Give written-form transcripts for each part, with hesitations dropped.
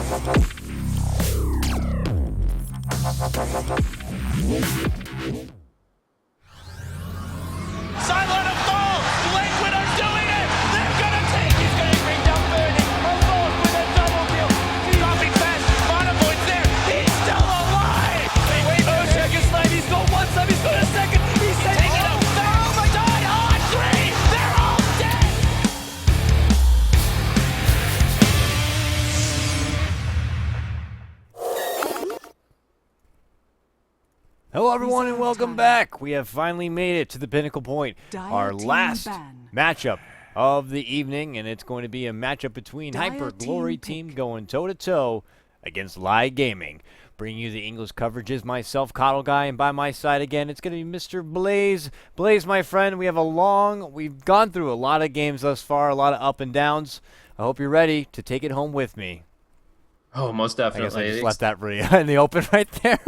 Sideline of fall! Lakewood are doing it! They're gonna take! He's gonna bring down 30. Alone with a double deal. Dropping fast. Bonavoid's there. He's still alive! Wait, check his line. He's going one side. He's going a second. He's taking it up. Oh my God! On three! They're all dead! Hello everyone and welcome back. We have finally made it to the pinnacle point, our last matchup of the evening, and it's going to be a matchup between Hyper Glory Team going toe-to-toe against LAI Gaming. Bringing you the English coverage is myself, Coddle Guy, and by my side again, it's going to be Mr. Blaze. Blaze, my friend, we've gone through a lot of games thus far, a lot of up and downs. I hope you're ready to take it home with me. Oh, most definitely. I guess I just left that really in the open right there.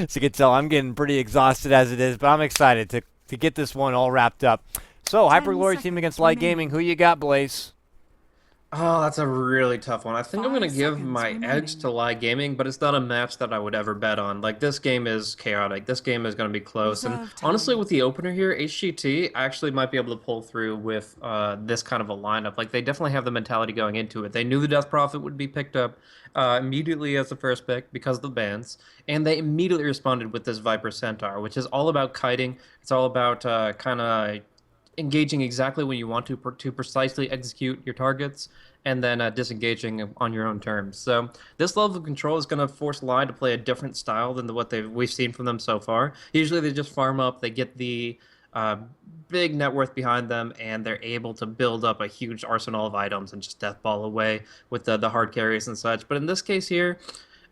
So you can tell I'm getting pretty exhausted as it is, but I'm excited to get this one all wrapped up. So, Hyper Glory Team against LAI Gaming. Who you got, Blaze? Oh, that's a really tough one. I think I'm going to give my edge to LAI Gaming, but it's not a match that I would ever bet on. Like, this game is chaotic. This game is going to be close. And honestly, with the opener here, HGT actually might be able to pull through with this kind of a lineup. Like, they definitely have the mentality going into it. They knew the Death Prophet would be picked up immediately as the first pick because of the bans, and they immediately responded with this Viper Centaur, which is all about kiting. It's all about kind of engaging exactly when you want to precisely execute your targets, and then disengaging on your own terms. So this level of control is going to force LAI to play a different style than what we've seen from them so far. Usually they just farm up, they get the big net worth behind them, and they're able to build up a huge arsenal of items and just deathball away with the hard carries and such. But in this case here,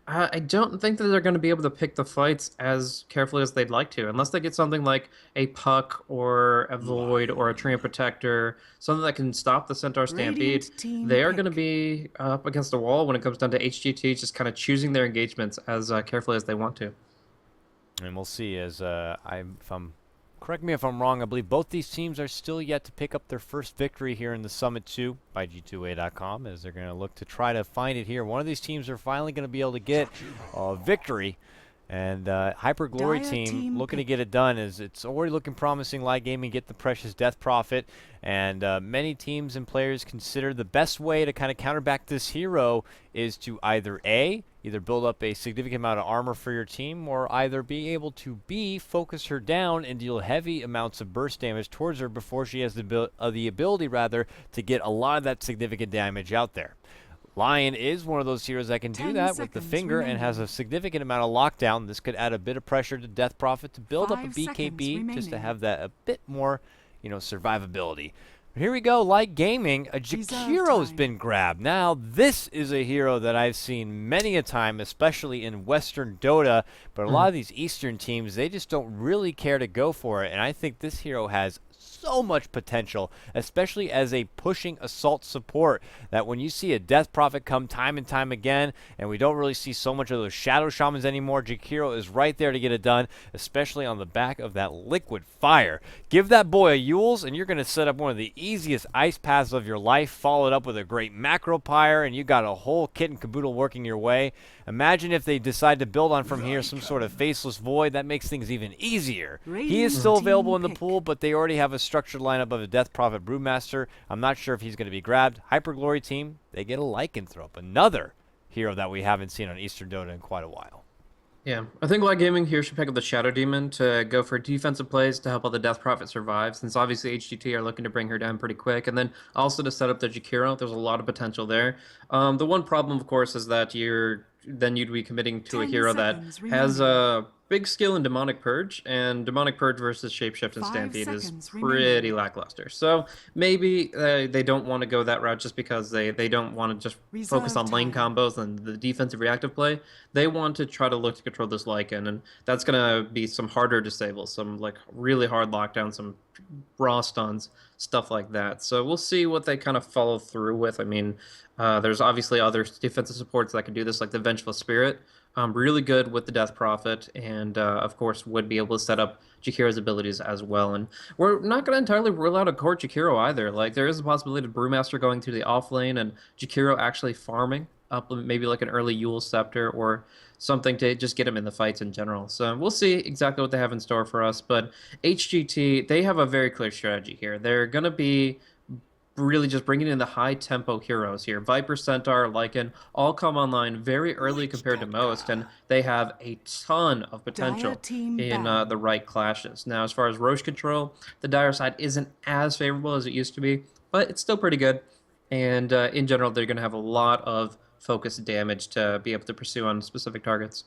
I don't think that they're going to be able to pick the fights as carefully as they'd like to, unless they get something like a Puck or a Void or a Treant Protector, something that can stop the Centaur Stampede. They are going to be up against a wall when it comes down to HGT, just kind of choosing their engagements as carefully as they want to. And we'll see correct me if I'm wrong, I believe both these teams are still yet to pick up their first victory here in the Summit 2 by G2A.com, as they're going to look to try to find it here. One of these teams are finally going to be able to get a victory, and Hyper Glory Team looking to get it done. As it's already looking promising. LAI Gaming get the precious Death Prophet, and many teams and players consider the best way to kind of counterback this hero is to either build up a significant amount of armor for your team, or either be able to focus her down and deal heavy amounts of burst damage towards her before she has the ability to get a lot of that significant damage out there. Lion is one of those heroes that can do that with the finger and has a significant amount of lockdown. This could add a bit of pressure to Death Prophet to build up a BKB just to have that a bit more, survivability. Here we go, LAI Gaming, a Jakiro's been grabbed. Now, this is a hero that I've seen many a time, especially in Western Dota, but a lot of these Eastern teams, they just don't really care to go for it, and I think this hero has so much potential, especially as a pushing assault support, that when you see a Death Prophet come time and time again, and we don't really see so much of those Shadow Shamans anymore, Jakiro is right there to get it done, especially on the back of that liquid fire. Give that boy a Yules, and you're going to set up one of the easiest ice paths of your life, followed up with a great Macro Pyre, and you got a whole kit and caboodle working your way. Imagine if they decide to build on from here some sort of Faceless Void. That makes things even easier. He is still available in the pool, but they already have a structured lineup of a Death Prophet Brewmaster. I'm not sure if he's going to be grabbed. Hyper Glory Team, they get a Lycanthrope, another hero that we haven't seen on Eastern Dota in quite a while. Yeah, I think LAI Gaming here should pick up the Shadow Demon to go for defensive plays to help out the Death Prophet survive, since obviously HGT are looking to bring her down pretty quick, and then also to set up the Jakiro. There's a lot of potential there. The one problem, of course, is that you'd be committing to a hero that has a big skill in Demonic Purge, and Demonic Purge versus Shapeshift and Stampede is pretty lackluster. So maybe they don't want to go that route just because they don't want to just focus on lane combos and the defensive reactive play. They want to try to look to control this Lycan, and that's going to be some harder disables, some like really hard lockdowns, some raw stuns, stuff like that. So we'll see what they kind of follow through with. I mean, there's obviously other defensive supports that can do this, like the Vengeful Spirit. Really good with the Death Prophet, and of course would be able to set up Jakiro's abilities as well. And we're not going to entirely rule out a court Jakiro either. Like, there is a possibility of Brewmaster going through the off lane and Jakiro actually farming up maybe like an early Yule Scepter or something to just get him in the fights in general. So we'll see exactly what they have in store for us. But HGT, they have a very clear strategy here. They're going to be really just bringing in the high tempo heroes here. Viper, Centaur, Lycan all come online very early compared to most, and they have a ton of potential in the right clashes. Now, as far as Roche control, the Dire side isn't as favorable as it used to be, but it's still pretty good. And in general, they're going to have a lot of focused damage to be able to pursue on specific targets.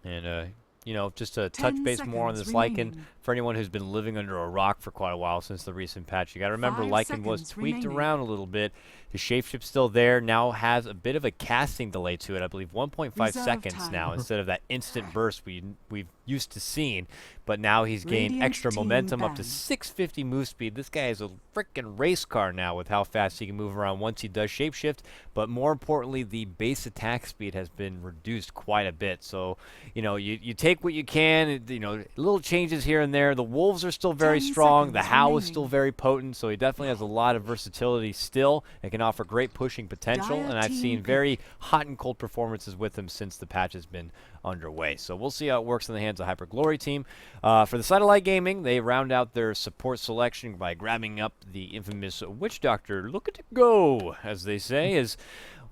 And, you know, just to touch base more on this Lycan, for anyone who's been living under a rock for quite a while since the recent patch, you got to remember Lycan was tweaked around a little bit. His shapeshift's still there, now has a bit of a casting delay to it. I believe 1.5 seconds now instead of that instant burst we've used to seeing. But now he's gained extra momentum up to 650 move speed. This guy is a freaking race car now with how fast he can move around once he does shapeshift. But more importantly, the base attack speed has been reduced quite a bit. So, you know, you take what you can, you know, little changes here and there. The Wolves are still very strong. The Howl is still very potent, so he definitely has a lot of versatility still. It can offer great pushing potential, and I've seen very hot and cold performances with him since the patch has been underway. So we'll see how it works in the hands of Hyper Glory team. For the side of LAI Gaming, they round out their support selection by grabbing up the infamous Witch Doctor. Look at it go, as they say. As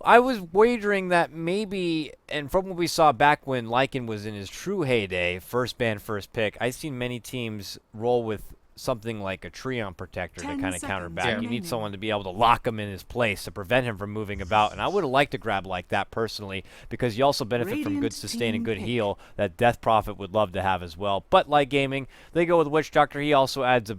I was wagering that maybe, and from what we saw back when Lycan was in his true heyday, first ban, first pick, I've seen many teams roll with something like a Treon Protector to kind of counter back. Yeah. You need someone to be able to lock him in his place to prevent him from moving about, and I would have liked to grab like that personally, because you also benefit from good sustain and good heal that Death Prophet would love to have as well. But LAI Gaming, they go with Witch Doctor. He also adds a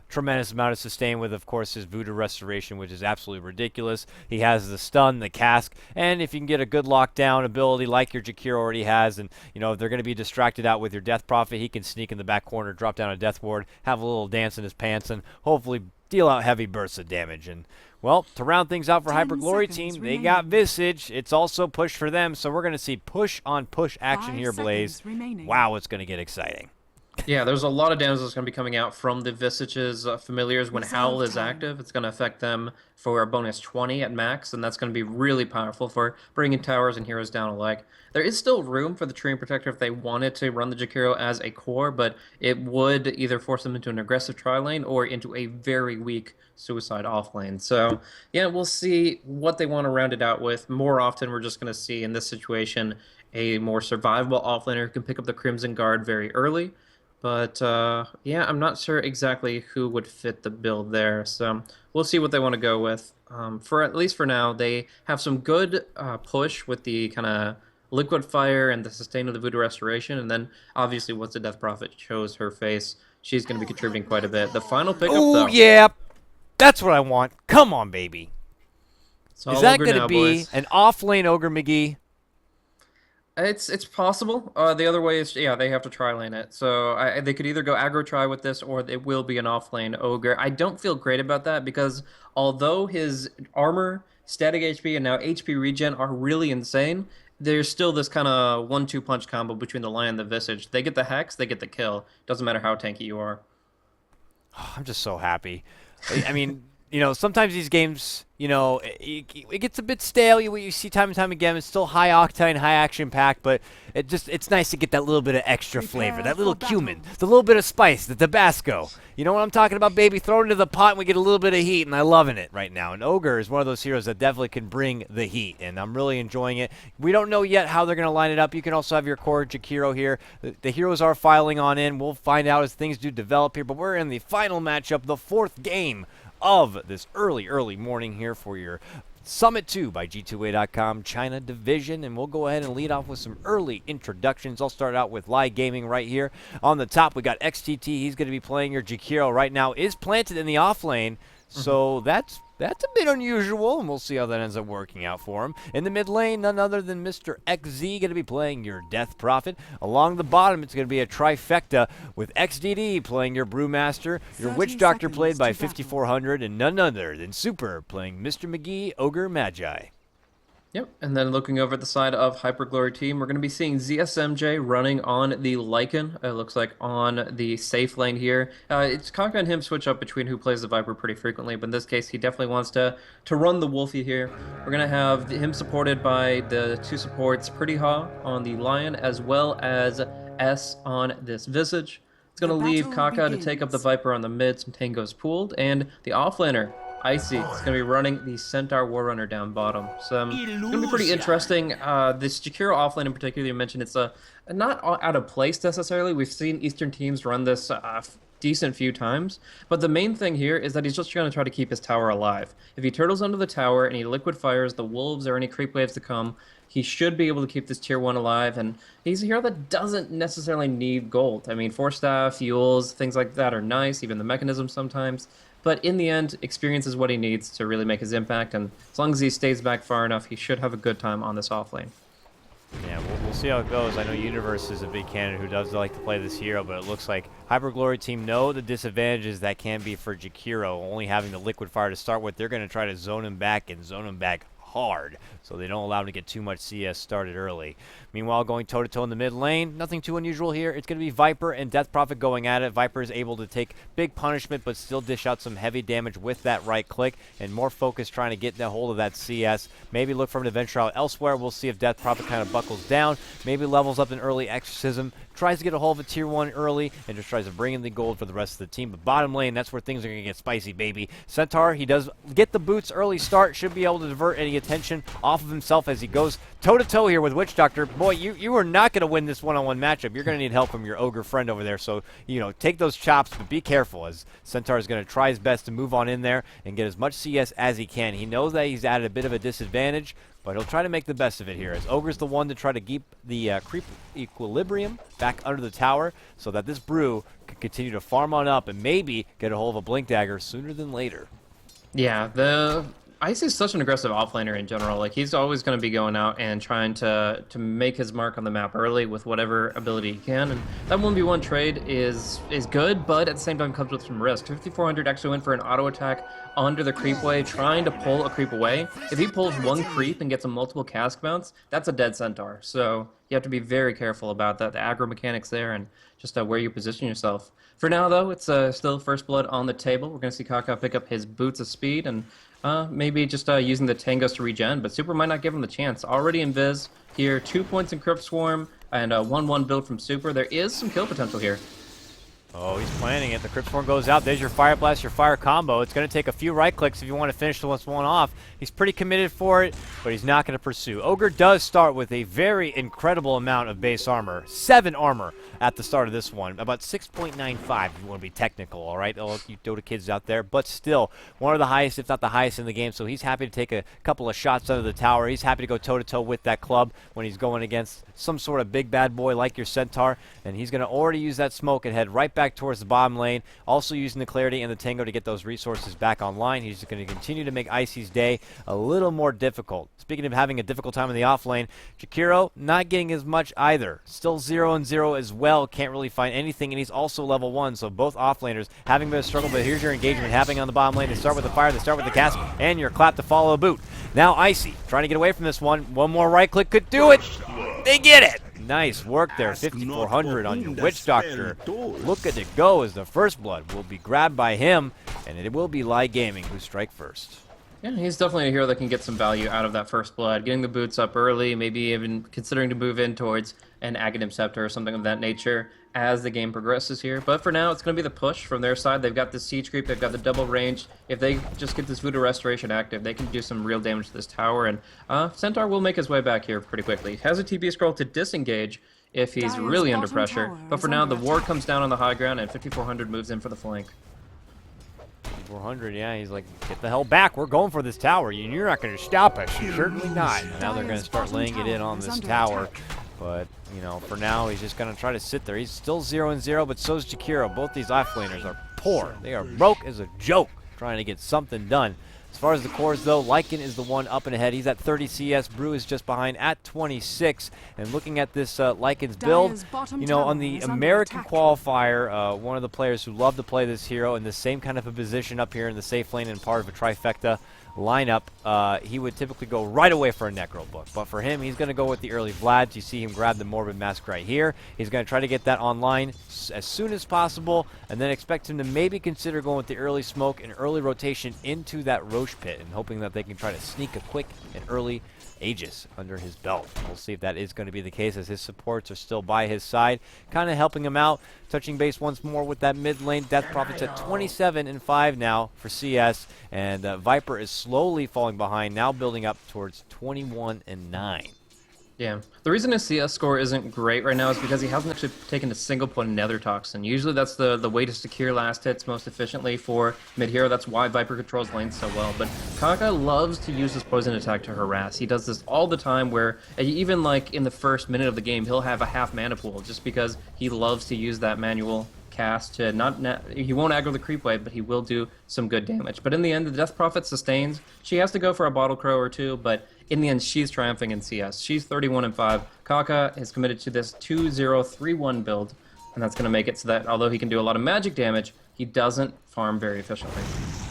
tremendous amount of sustain with, of course, his Voodoo Restoration, which is absolutely ridiculous. He has the stun, the cask, and if you can get a good lockdown ability like your Jakir already has, and, if they're going to be distracted out with your Death Prophet, he can sneak in the back corner, drop down a Death Ward, have a little dance in his pants, and hopefully deal out heavy bursts of damage. And, well, to round things out for Hyper Glory team, they got Visage. It's also push for them, so we're going to see push on push action here, Blaze. Wow, it's going to get exciting. Yeah, there's a lot of damage that's going to be coming out from the Visage's familiars when Howl is active. It's going to affect them for a bonus 20 at max, and that's going to be really powerful for bringing towers and heroes down alike. There is still room for the Treant Protector if they wanted to run the Jakiro as a core, but it would either force them into an aggressive tri-lane or into a very weak suicide off lane. So, yeah, we'll see what they want to round it out with. More often, we're just going to see in this situation a more survivable offlaner who can pick up the Crimson Guard very early. But, yeah, I'm not sure exactly who would fit the build there, so we'll see what they want to go with. For at least for now, they have some good push with the kind of Liquid Fire and the sustain of the Voodoo Restoration, and then, obviously, once the Death Prophet shows her face, she's going to be contributing quite a bit. The final pickup, though... Oh, yeah! That's what I want. Come on, baby. Is that going to be an off-lane Ogre McGee? It's possible. The other way is, yeah, they have to tri-lane it. So they could either go aggro try with this, or it will be an off-lane Ogre. I don't feel great about that, because although his armor, static HP, and now HP regen are really insane, there's still this kind of 1-2 punch combo between the Lion and the Visage. They get the Hex, they get the kill. Doesn't matter how tanky you are. I'm just so happy. I mean... sometimes these games, it gets a bit stale. You see time and time again. It's still high octane, high action packed, but it's nice to get that little bit of extra flavor, that little cumin, the little bit of spice, the Tabasco. You know what I'm talking about, baby? Throw it into the pot and we get a little bit of heat, and I'm loving it right now. And Ogre is one of those heroes that definitely can bring the heat, and I'm really enjoying it. We don't know yet how they're going to line it up. You can also have your core Jakiro here. The heroes are filing on in. We'll find out as things do develop here, but we're in the final matchup, the fourth game of this early morning here for your Summit 2 by G2A.com China Division, and we'll go ahead and lead off with some early introductions. I'll start out with LAI Gaming right here. On the top, we got XTT. He's going to be playing your Jakiro right now. Is planted in the off lane, so that's a bit unusual, and we'll see how that ends up working out for him. In the mid lane, none other than Mr. XZ going to be playing your Death Prophet. Along the bottom, it's going to be a trifecta with XDD playing your Brewmaster, your Witch Doctor played by 5400, and none other than Super playing Mr. McGee, Ogre Magi. Yep, and then looking over at the side of Hyperglory team, we're going to be seeing ZSMJ running on the Lycan, it looks like on the safe lane here. It's Kaka and him switch up between who plays the Viper pretty frequently, but in this case, he definitely wants to run the Wolfie here. We're going to have him supported by the two supports, Pretty Ha on the Lion, as well as S on this Visage. It's going to leave Kaka to take up the Viper on the mid, some tangos pooled, and the offlaner Icy is going to be running the Centaur Warrunner down bottom. So it's going to be pretty interesting. This Jakiro offlane in particular, you mentioned, it's not out of place necessarily. We've seen Eastern teams run this decent few times, but the main thing here is that he's just going to try to keep his tower alive. If he turtles under the tower and he liquid fires the wolves or any creep waves to come, he should be able to keep this tier 1 alive, and he's a hero that doesn't necessarily need gold. I mean, Force Staff, fuels, things like that are nice, even the mechanism sometimes. But in the end, experience is what he needs to really make his impact, and as long as he stays back far enough, he should have a good time on this offlane. Yeah, we'll see how it goes. I know Universe is a big candidate who does like to play this hero, but it looks like Hyperglory team know the disadvantages that can be for Jakiro, only having the liquid fire to start with. They're going to try to zone him back and zone him back hard, so they don't allow him to get too much CS started early. Meanwhile, going toe-to-toe in the mid lane, nothing too unusual here. It's going to be Viper and Death Prophet going at it. Viper is able to take big punishment, but still dish out some heavy damage with that right click, and more focus trying to get a hold of that CS. Maybe look for him to venture out elsewhere. We'll see if Death Prophet kind of buckles down, maybe levels up an early Exorcism, tries to get a hold of a tier 1 early, and just tries to bring in the gold for the rest of the team. But bottom lane, that's where things are going to get spicy, baby. Centaur, he does get the boots early start, should be able to divert any attention off of himself as he goes toe-to-toe here with Witch Doctor. Boy, you are not going to win this one-on-one matchup. You're going to need help from your ogre friend over there, so, you know, take those chops, but be careful, as Centaur is going to try his best to move on in there and get as much CS as he can. He knows that he's at a bit of a disadvantage, but he'll try to make the best of it here, as Ogre's the one to try to keep the creep equilibrium back under the tower so that this brew can continue to farm on up and maybe get a hold of a Blink Dagger sooner than later. Yeah, the Ice is such an aggressive offlaner in general. Like, he's always going to be going out and trying to make his mark on the map early with whatever ability he can. And that 1v1 trade is good, but at the same time comes with some risk. 5400 actually went for an auto attack under the creep wave, trying to pull a creep away. If he pulls one creep and gets a multiple cask bounce, that's a dead Centaur. So you have to be very careful about that, the aggro mechanics there, and just where you position yourself. For now, though, it's still first blood on the table. We're going to see Kaka pick up his boots of speed and maybe just using the tangos to regen, but Super might not give him the chance. Already in Viz here, 2 points in Crypt Swarm, and a 1-1 build from Super. There is some kill potential here. Oh, he's planning it. The Crypt Swarm goes out. There's your Fire Blast, your Fire combo. It's going to take a few right clicks if you want to finish this one off. He's pretty committed for it, but he's not going to pursue. Ogre does start with a very incredible amount of base armor. 7 armor at the start of this one. About 6.95 if you want to be technical, all right? All you Dota kids out there. But still, one of the highest, if not the highest in the game. So he's happy to take a couple of shots under the tower. He's happy to go toe-to-toe with that club when he's going against some sort of big bad boy like your Centaur. And he's going to already use that smoke and head right back towards the bottom lane. Also using the Clarity and the Tango to get those resources back online. He's going to continue to make Icy's day a little more difficult. Speaking of having a difficult time in the off lane, Jakiro not getting as much either. Still 0-0 as well. Can't really find anything, and he's also level 1. So both off laners having a bit of struggle, but here's your engagement happening on the bottom lane. They start with the fire, they start with the cast, and your clap to follow a boot. Now Icy trying to get away from this one. One more right click could do it. They get it. Nice work there. 5400 on your Witch Doctor. Look at it go as the first blood will be grabbed by him, and it will be LAI Gaming who strike first. Yeah, he's definitely a hero that can get some value out of that first blood. Getting the boots up early, maybe even considering to move in towards an Aghanim Scepter or something of that nature as the game progresses here. But for now, it's going to be the push from their side. They've got the siege creep, they've got the double range. If they just get this Voodoo Restoration active, they can do some real damage to this tower. And Centaur will make his way back here pretty quickly. He has a TP scroll to disengage if he's really under pressure. But for now, the ward comes down on the high ground, and 5400 moves in for the flank. 400, yeah, he's like, get the hell back. We're going for this tower. You're not going to stop us. Certainly not. Now they're going to start laying it in on this tower. But, you know, for now, he's just going to try to sit there. He's still 0-0, but so is Jakiro. Both these offlaners are poor. They are broke as a joke trying to get something done. As far as the cores, though, Lycan is the one up and ahead. He's at 30 CS. Brew is just behind at 26. And looking at this Lycan's build, you know, on the American qualifier, one of the players who love to play this hero in the same kind of a position up here in the safe lane and part of a trifecta, lineup, he would typically go right away for a Necro Book. But for him, he's going to go with the early Vlads. You see him grab the Morbid Mask right here. He's going to try to get that online as soon as possible, and then expect him to maybe consider going with the early smoke and early rotation into that Roche pit, and hoping that they can try to sneak a quick and early Aegis under his belt. We'll see if that is going to be the case, as his supports are still by his side, kind of helping him out. Touching base once more with that mid lane. Death Prophet's at 27-5 now for CS, and Viper is slowly falling behind, now building up towards 21-9. Yeah, the reason his CS score isn't great right now is because he hasn't actually taken a single point of Nether Toxin. Usually that's the way to secure last hits most efficiently for mid-hero. That's why Viper controls lanes so well. But Kaka loves to use his poison attack to harass. He does this all the time, where even like in the first minute of the game, he'll have a half mana pool just because he loves to use that manual cast to he won't aggro the creep wave, but he will do some good damage. But in the end, the Death Prophet sustains. She has to go for a Bottle Crow or two, but in the end, she's triumphing in CS. She's 31-5. Kaka is committed to this 2-0-3-1 build, and that's going to make it so that although he can do a lot of magic damage, he doesn't farm very efficiently,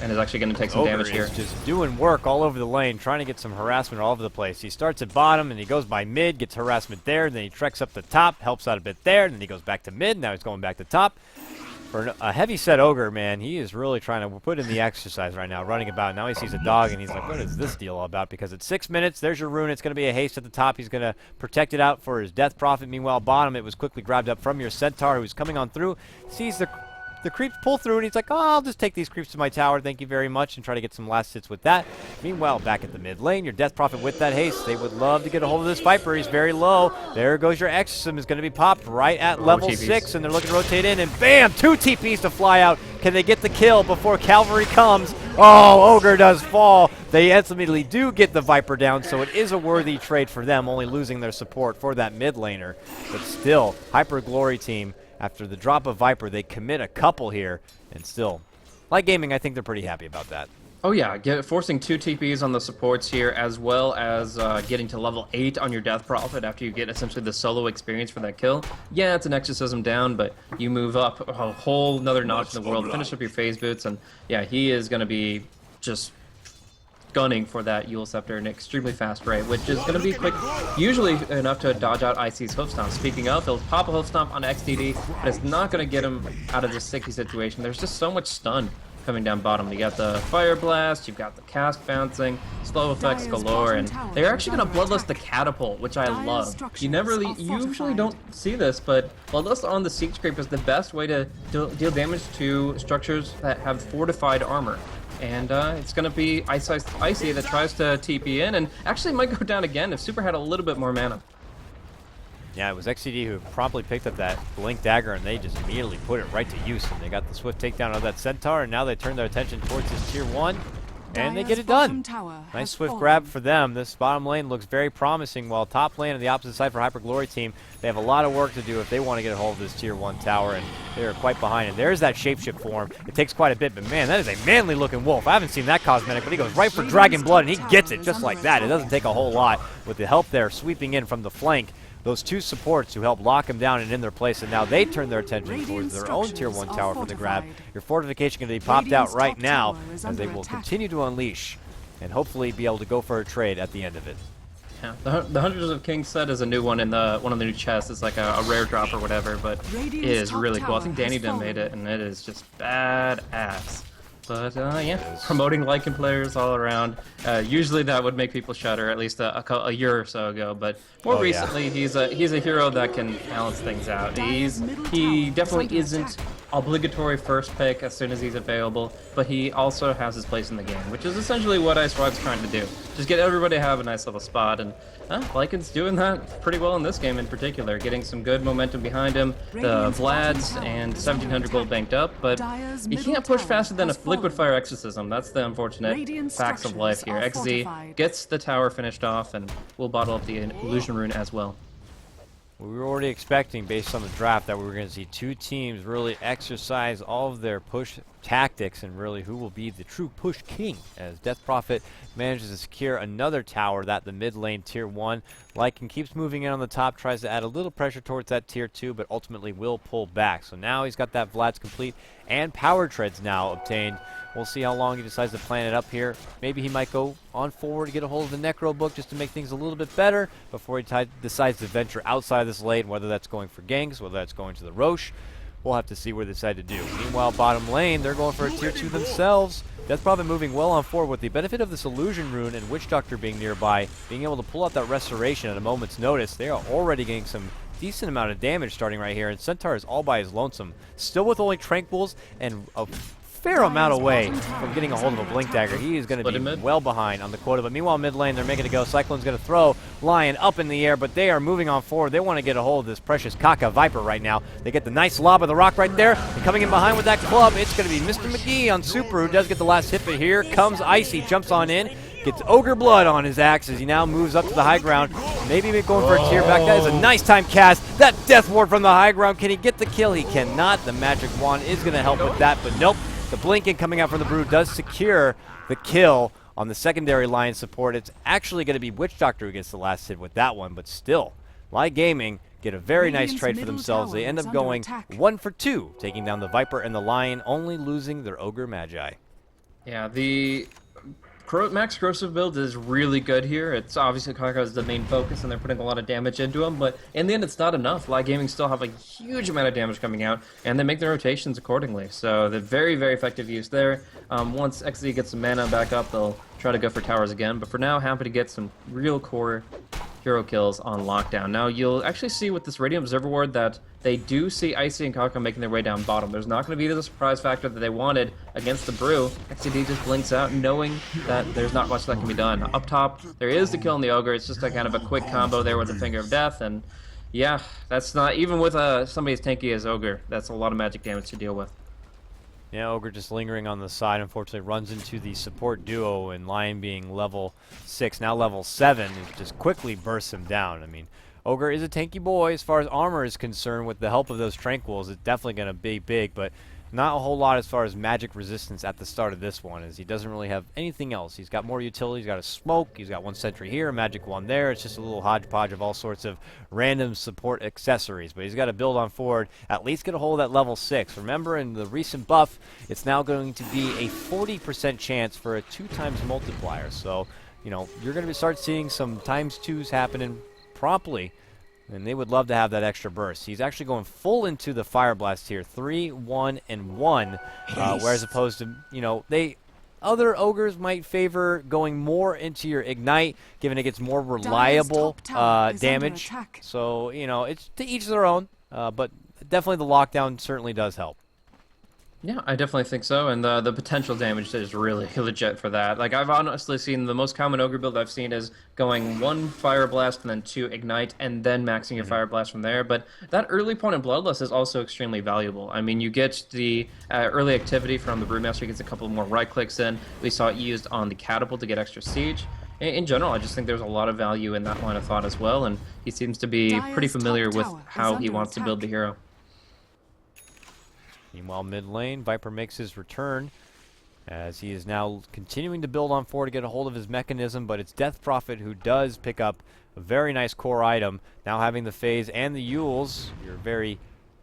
and is actually going to take some damage here. Is just doing work all over the lane, trying to get some harassment all over the place. He starts at bottom, and he goes by mid, gets harassment there, and then he treks up the top, helps out a bit there, and then he goes back to mid. Now he's going back to top. For a heavy-set Ogre, man, he is really trying to put in the exercise right now, running about. Now he sees a dog, and he's like, what is this deal all about? Because at 6 minutes, there's your rune. It's going to be a haste at the top. He's going to protect it out for his Death Prophet. Meanwhile, bottom, it was quickly grabbed up from your Centaur, who's coming on through, sees the creeps pull through, and he's like, oh, I'll just take these creeps to my tower, thank you very much, and try to get some last hits with that. Meanwhile, back at the mid lane, your Death Prophet with that haste. They would love to get a hold of this Viper. He's very low. There goes your Exorcism. Is going to be popped right at level 6, and they're looking to rotate in, and bam, 2 TPs to fly out. Can they get the kill before Cavalry comes? Oh, Ogre does fall. They ultimately do get the Viper down, so it is a worthy trade for them, only losing their support for that mid laner. But still, Hyper Glory team, after the drop of Viper, they commit a couple here, and still, like gaming, I think they're pretty happy about that. Oh yeah, forcing 2 TPs on the supports here, as well as getting to level 8 on your Death Prophet after you get essentially the solo experience for that kill. Yeah, it's an Exorcism down, but you move up a whole nother notch in the world, finish up your phase boots, and yeah, he is going to be just gunning for that Eul Scepter at an extremely fast rate, which is going to be quick, usually enough to dodge out IC's Hoof Stomp. Speaking of, he'll pop a Hoof Stomp on XDD, but it's not going to get him out of this sticky situation. There's just so much stun coming down bottom. You got the Fire Blast, you've got the cast bouncing, slow effects galore, and they're actually going to Bloodlust the Catapult, which I love. You usually don't see this, but Bloodlust on the Siege Scrape is the best way to deal damage to structures that have fortified armor. And it's going to be Icy that tries to TP in, and actually might go down again if Super had a little bit more mana. Yeah, it was XCD who promptly picked up that Blink Dagger, and they just immediately put it right to use. And they got the swift takedown of that Centaur, and now they turn their attention towards his Tier 1, and they get it done. Nice swift grab for them. This bottom lane looks very promising, while top lane on the opposite side for Hyper Glory team, they have a lot of work to do if they want to get a hold of this Tier 1 tower, and they are quite behind. And there's that shapeshift form. It takes quite a bit, but man, that is a manly looking wolf. I haven't seen that cosmetic, but he goes right for Dragon Blood, and he gets it just like that. It doesn't take a whole lot with the help there sweeping in from the flank. Those 2 supports who help lock him down and in their place, and now they turn their attention towards their own Tier 1 tower for the grab. Your fortification going to be popped out right now, as they will continue to unleash and hopefully be able to go for a trade at the end of it. Yeah, the Hundreds of Kings set is a new one in one of the new chests. It's like a rare drop or whatever, but it is really cool. I think Danny Dim made it, and it is just badass. But yeah, promoting Lycan players all around. Usually that would make people shudder, at least a year or so ago. But more recently, he's a hero that can balance things out. He definitely isn't obligatory first pick as soon as he's available, but he also has his place in the game, which is essentially what Ice Wipe's trying to do. Just get everybody to have a nice little spot, and Lycan's doing that pretty well in this game in particular, getting some good momentum behind him. The Vlads and 1700 gold banked up, but you can't push faster than a Liquid Fire Exorcism. That's the unfortunate facts of life here. XZ gets the tower finished off, and we'll bottle up the Illusion Rune as well. We were already expecting, based on the draft, that we were going to see 2 teams really exercise all of their push tactics, and really who will be the true push king, as Death Prophet manages to secure another tower, that the mid lane Tier 1. Lycan keeps moving in on the top, tries to add a little pressure towards that Tier 2, but ultimately will pull back. So now he's got that Vlad's complete, and Power Treads now obtained We'll see how long he decides to plan it up here. Maybe he might go on forward to get a hold of the Necro book just to make things a little bit better before he decides to venture outside of this lane, whether that's going for ganks, whether that's going to the Roche. We'll have to see what they decide to do. Meanwhile, bottom lane, they're going for a tier 2 themselves. Death Prophet moving well on forward with the benefit of this Illusion Rune and Witch Doctor being nearby, being able to pull out that Restoration at a moment's notice. They are already getting some decent amount of damage starting right here, and Centaur is all by his lonesome. Still with only Tranquils and a fair amount away from getting a hold of a Blink Dagger. He is going to be well behind on the quota, but meanwhile mid lane they're making it go. Cyclone's going to throw Lion up in the air, but they are moving on forward. They want to get a hold of this precious Kaka Viper right now. They get the nice lob of the rock right there, and coming in behind with that club, it's going to be Mr. McGee on Super, who does get the last hit, but here comes Icy, jumps on in, gets Ogre Blood on his axe as he now moves up to the high ground. Maybe going for a tier back. That is a nice time cast. That Death Ward from the high ground. Can he get the kill? He cannot. The Magic Wand is going to help with that, but nope. The Blinking coming out from the Brood does secure the kill on the secondary line support. It's actually going to be Witch Doctor who gets the last hit with that one, but still, LAI Gaming get a very nice trade for themselves. They end up going 1 for 2, taking down the Viper and the Lion, only losing their Ogre Magi. Yeah, the Max Corrosive build is really good here. It's obviously Kaka is the main focus, and they're putting a lot of damage into him, but in the end, it's not enough. LAI Gaming still have a huge amount of damage coming out, and they make their rotations accordingly. So they're very, very effective use there. Once XZ gets some mana back up, they'll try to go for towers again, but for now, happy to get some real core hero kills on lockdown. Now, you'll actually see with this Radiant Observer Ward that they do see Icy and Kaka making their way down bottom. There's not going to be the surprise factor that they wanted against the Brew. XCD just blinks out, knowing that there's not much that can be done. Up top, there is the kill on the Ogre. It's just a kind of a quick combo there with the Finger of Death, and yeah, that's not, even with somebody as tanky as Ogre, that's a lot of magic damage to deal with. Yeah, Ogre just lingering on the side, unfortunately runs into the support duo, and Lion being level 6, now level 7, it just quickly bursts him down. I mean, Ogre is a tanky boy as far as armor is concerned. With the help of those Tranquils, it's definitely going to be big, but not a whole lot as far as magic resistance at the start of this one, as he doesn't really have anything else. He's got more utility, he's got a smoke, he's got one sentry here, a magic one there. It's just a little hodgepodge of all sorts of random support accessories, but he's got to build on forward, at least get a hold of that level 6. Remember, in the recent buff, it's now going to be a 40% chance for a 2x multiplier, so, you know, you're going to start seeing some ×2s happening promptly, and they would love to have that extra burst. He's actually going full into the Fire Blast here, 3, 1, and 1, whereas opposed to, you know, other ogres might favor going more into your Ignite, given it gets more reliable damage. So, you know, it's to each their own, but definitely the lockdown certainly does help. Yeah, I definitely think so, and the potential damage is really legit for that. Like, I've honestly seen the most common Ogre build I've seen is going 1 Fire Blast and then 2 Ignite, and then maxing your Fire Blast from there. But that early point in Bloodlust is also extremely valuable. I mean, you get the early activity from the Brewmaster, he gets a couple more right clicks in. We saw it used on the Catapult to get extra siege. In general, I just think there's a lot of value in that line of thought as well, and he seems to be pretty familiar with how he wants to build the hero. Meanwhile, mid lane, Viper makes his return as he is now continuing to build on forward to get a hold of his mechanism, but it's Death Prophet who does pick up a very nice core item. Now having the Phase and the Euls, your very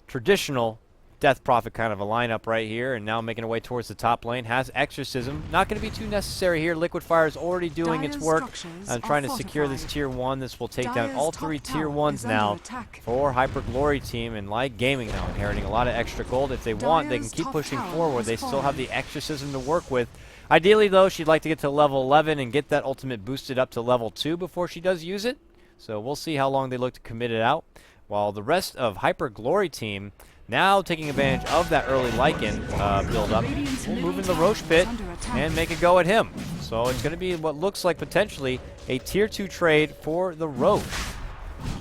traditional Death Prophet kind of a lineup right here, and now making a way towards the top lane. Has Exorcism. Not going to be too necessary here. Liquid Fire is already doing its work on trying to secure this tier 1. This will take down all 3 tier 1s now for Hyper Glory team, and LAI Gaming now inheriting a lot of extra gold. If they want, they can keep pushing forward. They still have the Exorcism to work with. Ideally, though, she'd like to get to level 11 and get that ultimate boosted up to level 2 before she does use it. So we'll see how long they look to commit it out. While the rest of Hyper Glory team now taking advantage of that early Lycan build-up, we'll move in the Roche pit and make a go at him. So it's going to be what looks like potentially a tier 2 trade for the Roche.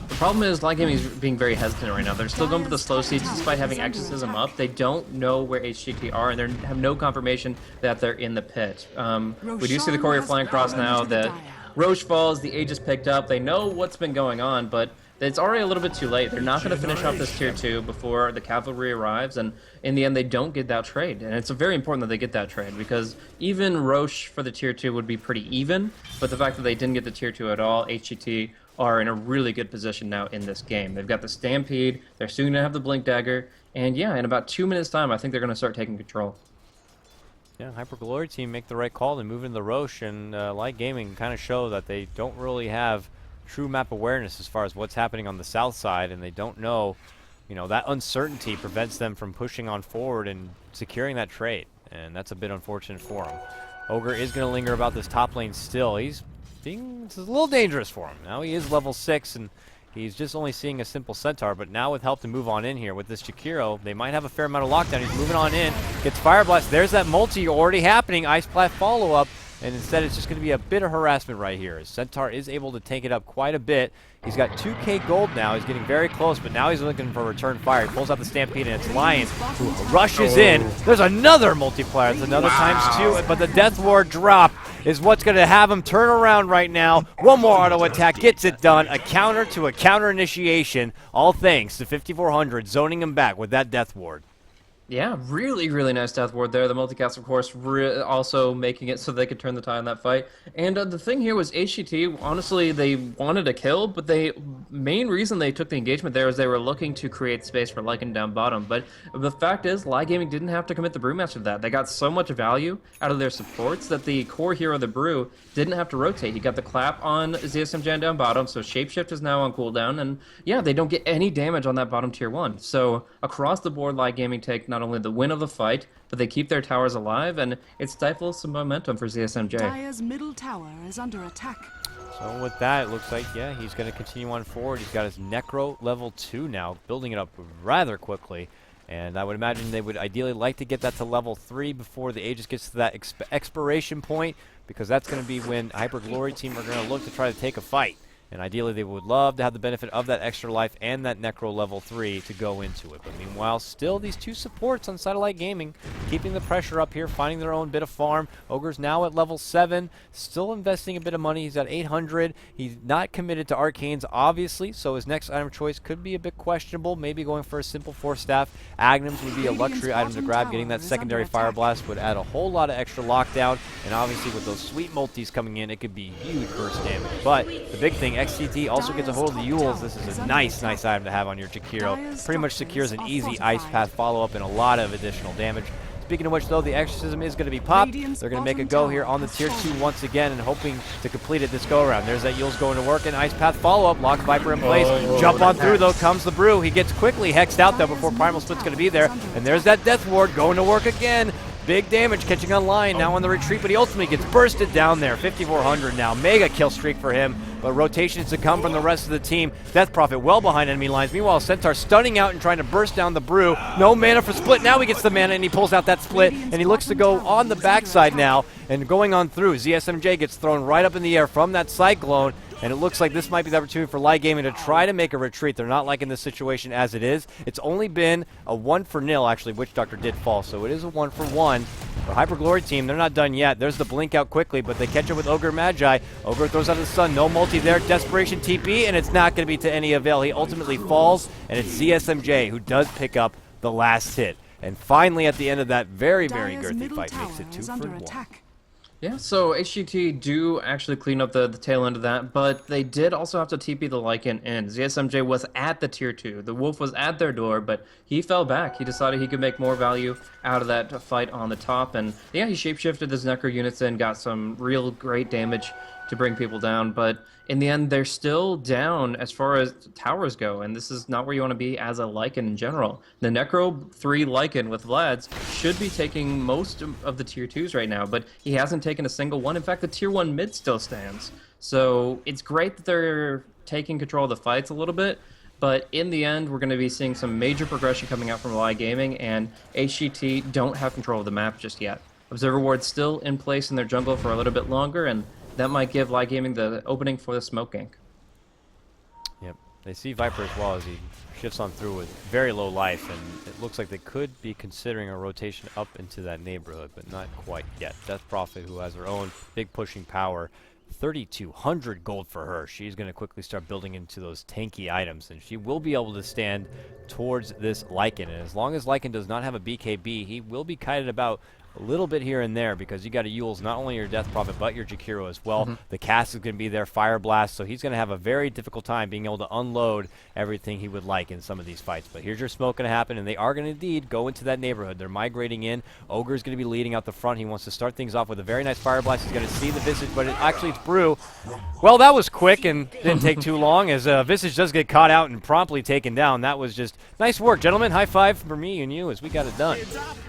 The problem is LAI Gaming is being very hesitant right now. They're still going for the slow siege despite having Exorcism up. They don't know where HGT are, and they have no confirmation that they're in the pit. We do see the courier flying across now. The Roche falls, the Aegis picked up. They know what's been going on, but it's already a little bit too late. They're not going to finish off this tier 2 before the cavalry arrives, and in the end they don't get that trade. And it's very important that they get that trade, because even Roche for the tier 2 would be pretty even, but the fact that they didn't get the tier 2 at all, HGT are in a really good position now in this game. They've got the Stampede, they're soon going to have the Blink Dagger, and yeah, in about 2 minutes time I think they're going to start taking control. Yeah, Hyper Glory team make the right call to move into the Roche, and LAI Gaming kind of show that they don't really have true map awareness as far as what's happening on the south side, and they don't know, that uncertainty prevents them from pushing on forward and securing that trade, and that's a bit unfortunate for them. Ogre is going to linger about this top lane still. It's a little dangerous for him. Now he is level 6, and he's just only seeing a simple Centaur, but now with help to move on in here with this Jakiro, they might have a fair amount of lockdown. He's moving on in, gets Fire Blast. There's that multi already happening. Ice Plat follow-up, and instead it's just going to be a bit of harassment right here. As Centaur is able to take it up quite a bit. He's got 2k gold now. He's getting very close, but now he's looking for return fire. He pulls out the Stampede, and it's Lion who rushes in. There's another multiplier. It's another times 2, but the Death Ward drop is what's going to have him turn around right now. One more auto attack gets it done. A counter to a counter initiation, all thanks to 5400 zoning him back with that Death Ward. Yeah, really, really nice Death Ward there. The multicast, of course, also making it so they could turn the tide in that fight. And the thing here was HGT, honestly, they wanted a kill, but the main reason they took the engagement there is they were looking to create space for Lycan down bottom. But the fact is, LAI Gaming didn't have to commit the Brewmaster to that. They got so much value out of their supports that the core hero, the Brew, didn't have to rotate. He got the clap on ZSMJ down bottom, so Shapeshift is now on cooldown. And yeah, they don't get any damage on that bottom tier 1. So across the board, LAI Gaming take not only the win of the fight, but they keep their towers alive, and it stifles some momentum for ZSMJ. Dire's middle tower is under attack. So with that, it looks like, yeah, he's going to continue on forward. He's got his Necro level 2 now, building it up rather quickly. And I would imagine they would ideally like to get that to level 3 before the Aegis gets to that expiration point, because that's going to be when Hyper Glory team are going to look to try to take a fight. And ideally, they would love to have the benefit of that extra life and that Necro level 3 to go into it. But meanwhile, still these two supports on Satellite Gaming, keeping the pressure up here, finding their own bit of farm. Ogre's now at level 7, still investing a bit of money. He's at 800. He's not committed to Arcanes, obviously, so his next item choice could be a bit questionable. Maybe going for a simple Force Staff. Agnums would be a luxury item to grab. Getting that secondary Fire Blast would add a whole lot of extra lockdown. And obviously, with those sweet multis coming in, it could be huge burst damage. But the big thing, XCT also gets a hold of the Yules. This is a nice item to have on your Jakiro. Pretty much secures an easy Ice Path follow-up and a lot of additional damage. Speaking of which, though, the Exorcism is going to be popped. They're going to make a go here on the tier 2 once again and hoping to complete it this go-around. There's that Yules going to work, and Ice Path follow-up. Locks Viper in place. Jump on through, though, comes the Brew. He gets quickly hexed out, though, before Primal Split's going to be there. And there's that Death Ward going to work again. Big damage catching on Lion, now on the retreat, but he ultimately gets bursted down there. 5,400 now. Mega kill streak for him, but rotations to come from the rest of the team. Death Prophet well behind enemy lines. Meanwhile, Centaur stunning out and trying to burst down the Brew. No mana for Split. Now he gets the mana and he pulls out that Split, and he looks to go on the backside now and going on through. ZSMJ gets thrown right up in the air from that Cyclone, and it looks like this might be the opportunity for LAI Gaming to try to make a retreat. They're not liking this situation as it is. It's only been a 1-0, actually. Witch Doctor did fall, so it is a 1-1. The Hyper Glory team, they're not done yet. There's the blink out quickly, but they catch up with Ogre Magi. Ogre throws out the sun. No multi there. Desperation TP, and it's not going to be to any avail. He ultimately falls, and it's ZSMJ who does pick up the last hit. And finally, at the end of that very girthy fight, makes it 2-1. Yeah, so HGT do actually clean up the tail end of that, but they did also have to TP the Lycan in. ZSMJ was at the tier 2. The Wolf was at their door, but he fell back. He decided he could make more value out of that fight on the top, and yeah, he shapeshifted his Necro units in, got some real great damage to bring people down, but in the end, they're still down as far as towers go, and this is not where you want to be as a Lycan in general. The Necro 3 Lycan with Vlads should be taking most of the tier 2s right now, but he hasn't taken a single one. In fact, the tier 1 mid still stands. So it's great that they're taking control of the fights a little bit, but in the end, we're going to be seeing some major progression coming out from LAI Gaming, and HGT don't have control of the map just yet. Observer Ward's still in place in their jungle for a little bit longer, and that might give LAI Gaming the opening for the smoke gank. Yep, they see Viper as well as he shifts on through with very low life, and it looks like they could be considering a rotation up into that neighborhood, but not quite yet. Death Prophet, who has her own big pushing power, 3,200 gold for her. She's going to quickly start building into those tanky items, and she will be able to stand towards this Lycan. And as long as Lycan does not have a BKB, he will be kited about a little bit here and there because you got to Yules not only your Death Prophet but your Jakiro as well. The cast is going to be there, Fire Blast, so he's going to have a very difficult time being able to unload everything he would like in some of these fights. But here's your smoke going to happen, and they are going to indeed go into that neighborhood. They're migrating in. Ogre's going to be leading out the front. He wants to start things off with a very nice Fire Blast. He's going to see the Visage, but actually it's Brew. Well, that was quick and didn't take too long as Visage does get caught out and promptly taken down. That was just nice work, gentlemen. High five for me and you as we got it done.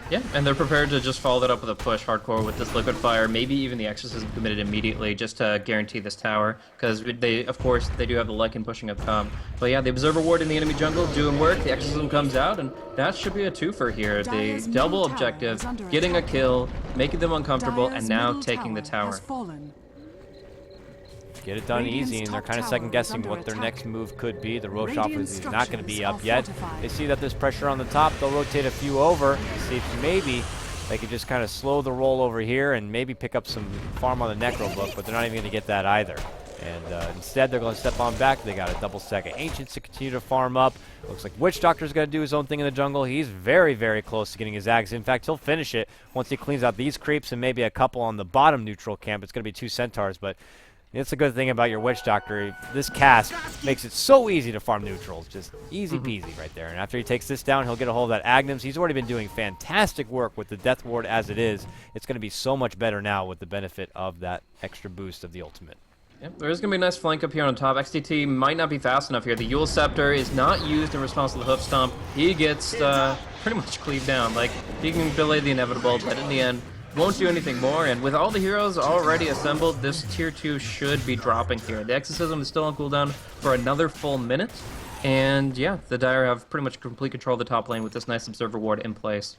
Yeah, and they're prepared to just follow that up with a push hardcore with this Liquid Fire, maybe even the Exorcism committed immediately just to guarantee this tower, because they, of course, they do have the Lycan pushing up top. But yeah, the Observer Ward in the enemy jungle doing work, the Exorcism comes out, and that should be a twofer here. The double objective, getting a kill, making them uncomfortable, and now taking the tower. Get it done easy, and they're kind of second-guessing what their next move could be. The Roshan is not going to be up yet. They see that there's pressure on the top. They'll rotate a few over to see if maybe they could just kind of slow the roll over here and maybe pick up some farm on the Necro book, but they're not even going to get that either. And instead, they're going to step on back. They got a double stack of Ancients to continue to farm up. Looks like Witch Doctor's going to do his own thing in the jungle. He's very, very close to getting his Ags. In fact, he'll finish it once he cleans out these creeps and maybe a couple on the bottom neutral camp. It's going to be 2 Centaurs, but it's a good thing about your Witch Doctor. This cast makes it so easy to farm neutrals. Just easy peasy right there. And after he takes this down, he'll get a hold of that Agnes. He's already been doing fantastic work with the Death Ward as it is. It's going to be so much better now with the benefit of that extra boost of the ultimate. Yep, there is going to be a nice flank up here on top. XTT might not be fast enough here. The Yule Scepter is not used in response to the Hoof Stomp. He gets pretty much cleaved down. Like, he can delay the inevitable, but in the end, won't do anything more, and with all the heroes already assembled, this tier 2 should be dropping here. The Exorcism is still on cooldown for another full minute, and yeah, the Dire have pretty much complete control of the top lane with this nice Observer Ward in place.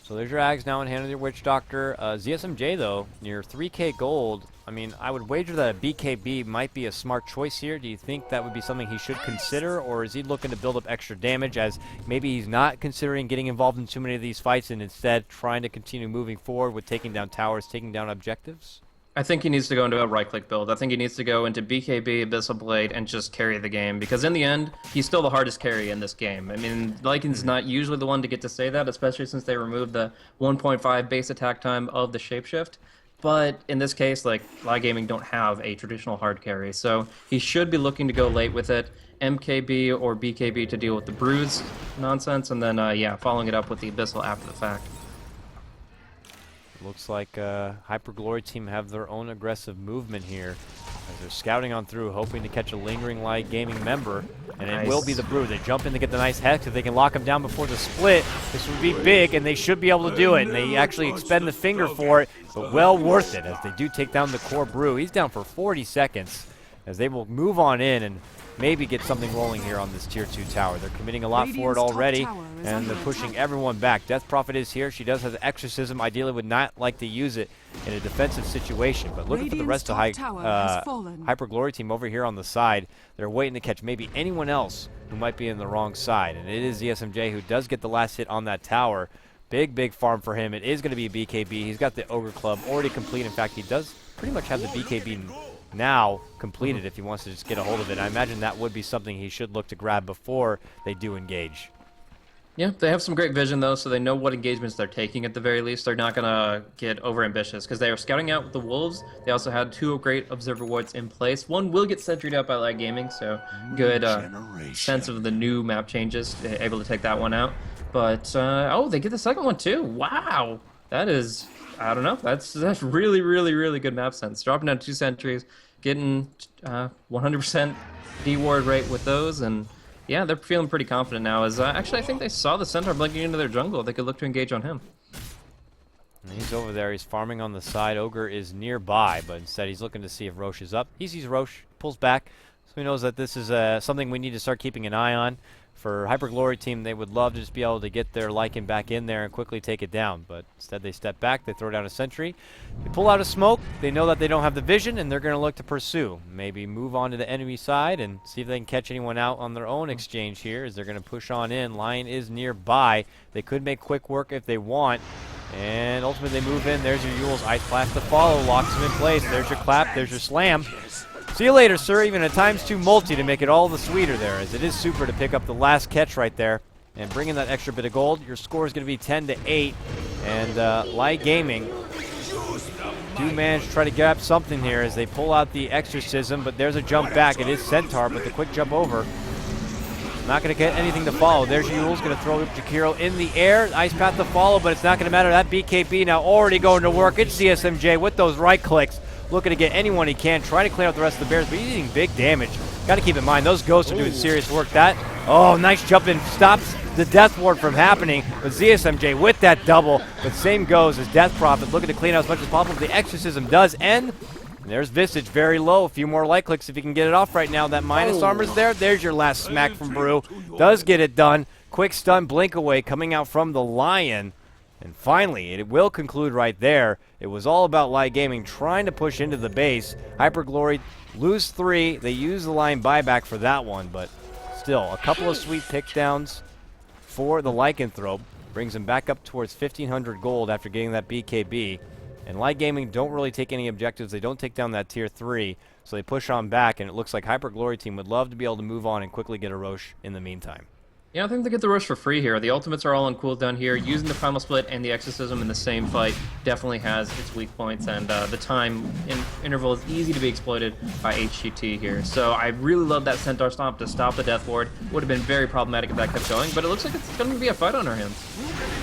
So there's your Ags now in hand of your Witch Doctor. ZSMJ, though, near 3k gold. I mean, I would wager that a BKB might be a smart choice here. Do you think that would be something he should consider, or is he looking to build up extra damage as maybe he's not considering getting involved in too many of these fights and instead trying to continue moving forward with taking down towers, taking down objectives? I think he needs to go into a right-click build. I think he needs to go into BKB, Abyssal Blade, and just carry the game. Because in the end, he's still the hardest carry in this game. I mean, Lycan's not usually the one to get to say that, especially since they removed the 1.5 base attack time of the Shapeshift. But in this case, like, LAI Gaming don't have a traditional hard carry. So he should be looking to go late with it. MKB or BKB to deal with the Bruise nonsense. And then, yeah, following it up with the Abyssal after the fact. Looks like Hyper Glory team have their own aggressive movement here as they're scouting on through, hoping to catch a lingering LAI Gaming member, and it will be the Brew. They jump in to get the nice Hex. If they can lock him down before the split, this would be big, and they should be able to do it. And they actually expend the finger for it, but well worth it as they do take down the core Brew. He's down for 40 seconds as they will move on in and maybe get something rolling here on this tier 2 tower. They're committing a lot for it already, and they're pushing everyone back. Death Prophet is here. She does have the Exorcism. Ideally would not like to use it in a defensive situation, but looking for the rest of Hyper Glory team over here on the side. They're waiting to catch maybe anyone else who might be in the wrong side, and it is ZSMJ who does get the last hit on that tower. Big farm for him. It is going to be a BKB. He's got the Ogre Club already complete. In fact, he does pretty much have the BKB now completed if he wants to just get a hold of it. I imagine that would be something he should look to grab before they do engage. Yeah, they have some great vision, though, so they know what engagements they're taking at the very least. They're not going to get over-ambitious, because they are scouting out with the Wolves. They also had 2 great Observer Wards in place. One will get sentryed out by LAI Gaming, so good sense of the new map changes, able to take that one out. But, oh, they get the second one, too. Wow! That is, I don't know, that's really good map sense. Dropping down 2 sentries, getting 100% D-ward rate with those, and yeah, they're feeling pretty confident now. As actually, I think they saw the Centaur blinking into their jungle. They could look to engage on him. And he's over there. He's farming on the side. Ogre is nearby, but instead he's looking to see if Roche is up. He sees Roche, pulls back, so he knows that this is something we need to start keeping an eye on. For Hyper Glory team, they would love to just be able to get their Lycan back in there and quickly take it down, but instead they step back, they throw down a sentry, they pull out a smoke, they know that they don't have the vision, and they're going to look to pursue. Maybe move on to the enemy side and see if they can catch anyone out on their own exchange here as they're going to push on in. Lion is nearby. They could make quick work if they want, and ultimately they move in. There's your Yule's Ice Blast to follow, locks them in place. There's your clap, there's your slam. See you later, sir. Even a ×2 multi to make it all the sweeter there, as it is super to pick up the last catch right there and bring in that extra bit of gold. Your score is going to be 10-8. And LAI Gaming do manage to try to grab something here as they pull out the Exorcism, but there's a jump back. It is Centaur, but the quick jump over. Not going to get anything to follow. There's Yule's going to throw Jakiro in the air. Ice path to follow, but it's not going to matter. That BKB now already going to work. It's CSMJ with those right clicks. Looking to get anyone he can. Trying to clear out the rest of the Bears, but he's eating big damage. Got to keep in mind, those ghosts are doing serious work. Nice jump in. Stops the Death Ward from happening. But ZSMJ with that double. But same goes as Death Prophet looking to clean out as much as possible. The Exorcism does end. And there's Visage very low. A few more light clicks if he can get it off right now. That minus armor's there. There's your last smack from Brew. Does get it done. Quick stun blink away coming out from the Lion. And finally, it will conclude right there. It was all about LAI Gaming trying to push into the base. Hyperglory lose 3. They use the line buyback for that one, but still, a couple of sweet pickdowns for the Lycanthrope. Brings him back up towards 1,500 gold after getting that BKB. And LAI Gaming don't really take any objectives. They don't take down that tier 3, so they push on back, and it looks like Hyperglory team would love to be able to move on and quickly get a Roche in the meantime. Yeah, I think they get the rush for free here. The ultimates are all on cooldown here. Using the Primal Split and the Exorcism in the same fight definitely has its weak points, and the time interval is easy to be exploited by HGT here. So I really love that Centaur Stomp to stop the Death Ward. Would have been very problematic if that kept going, but it looks like it's going to be a fight on our hands.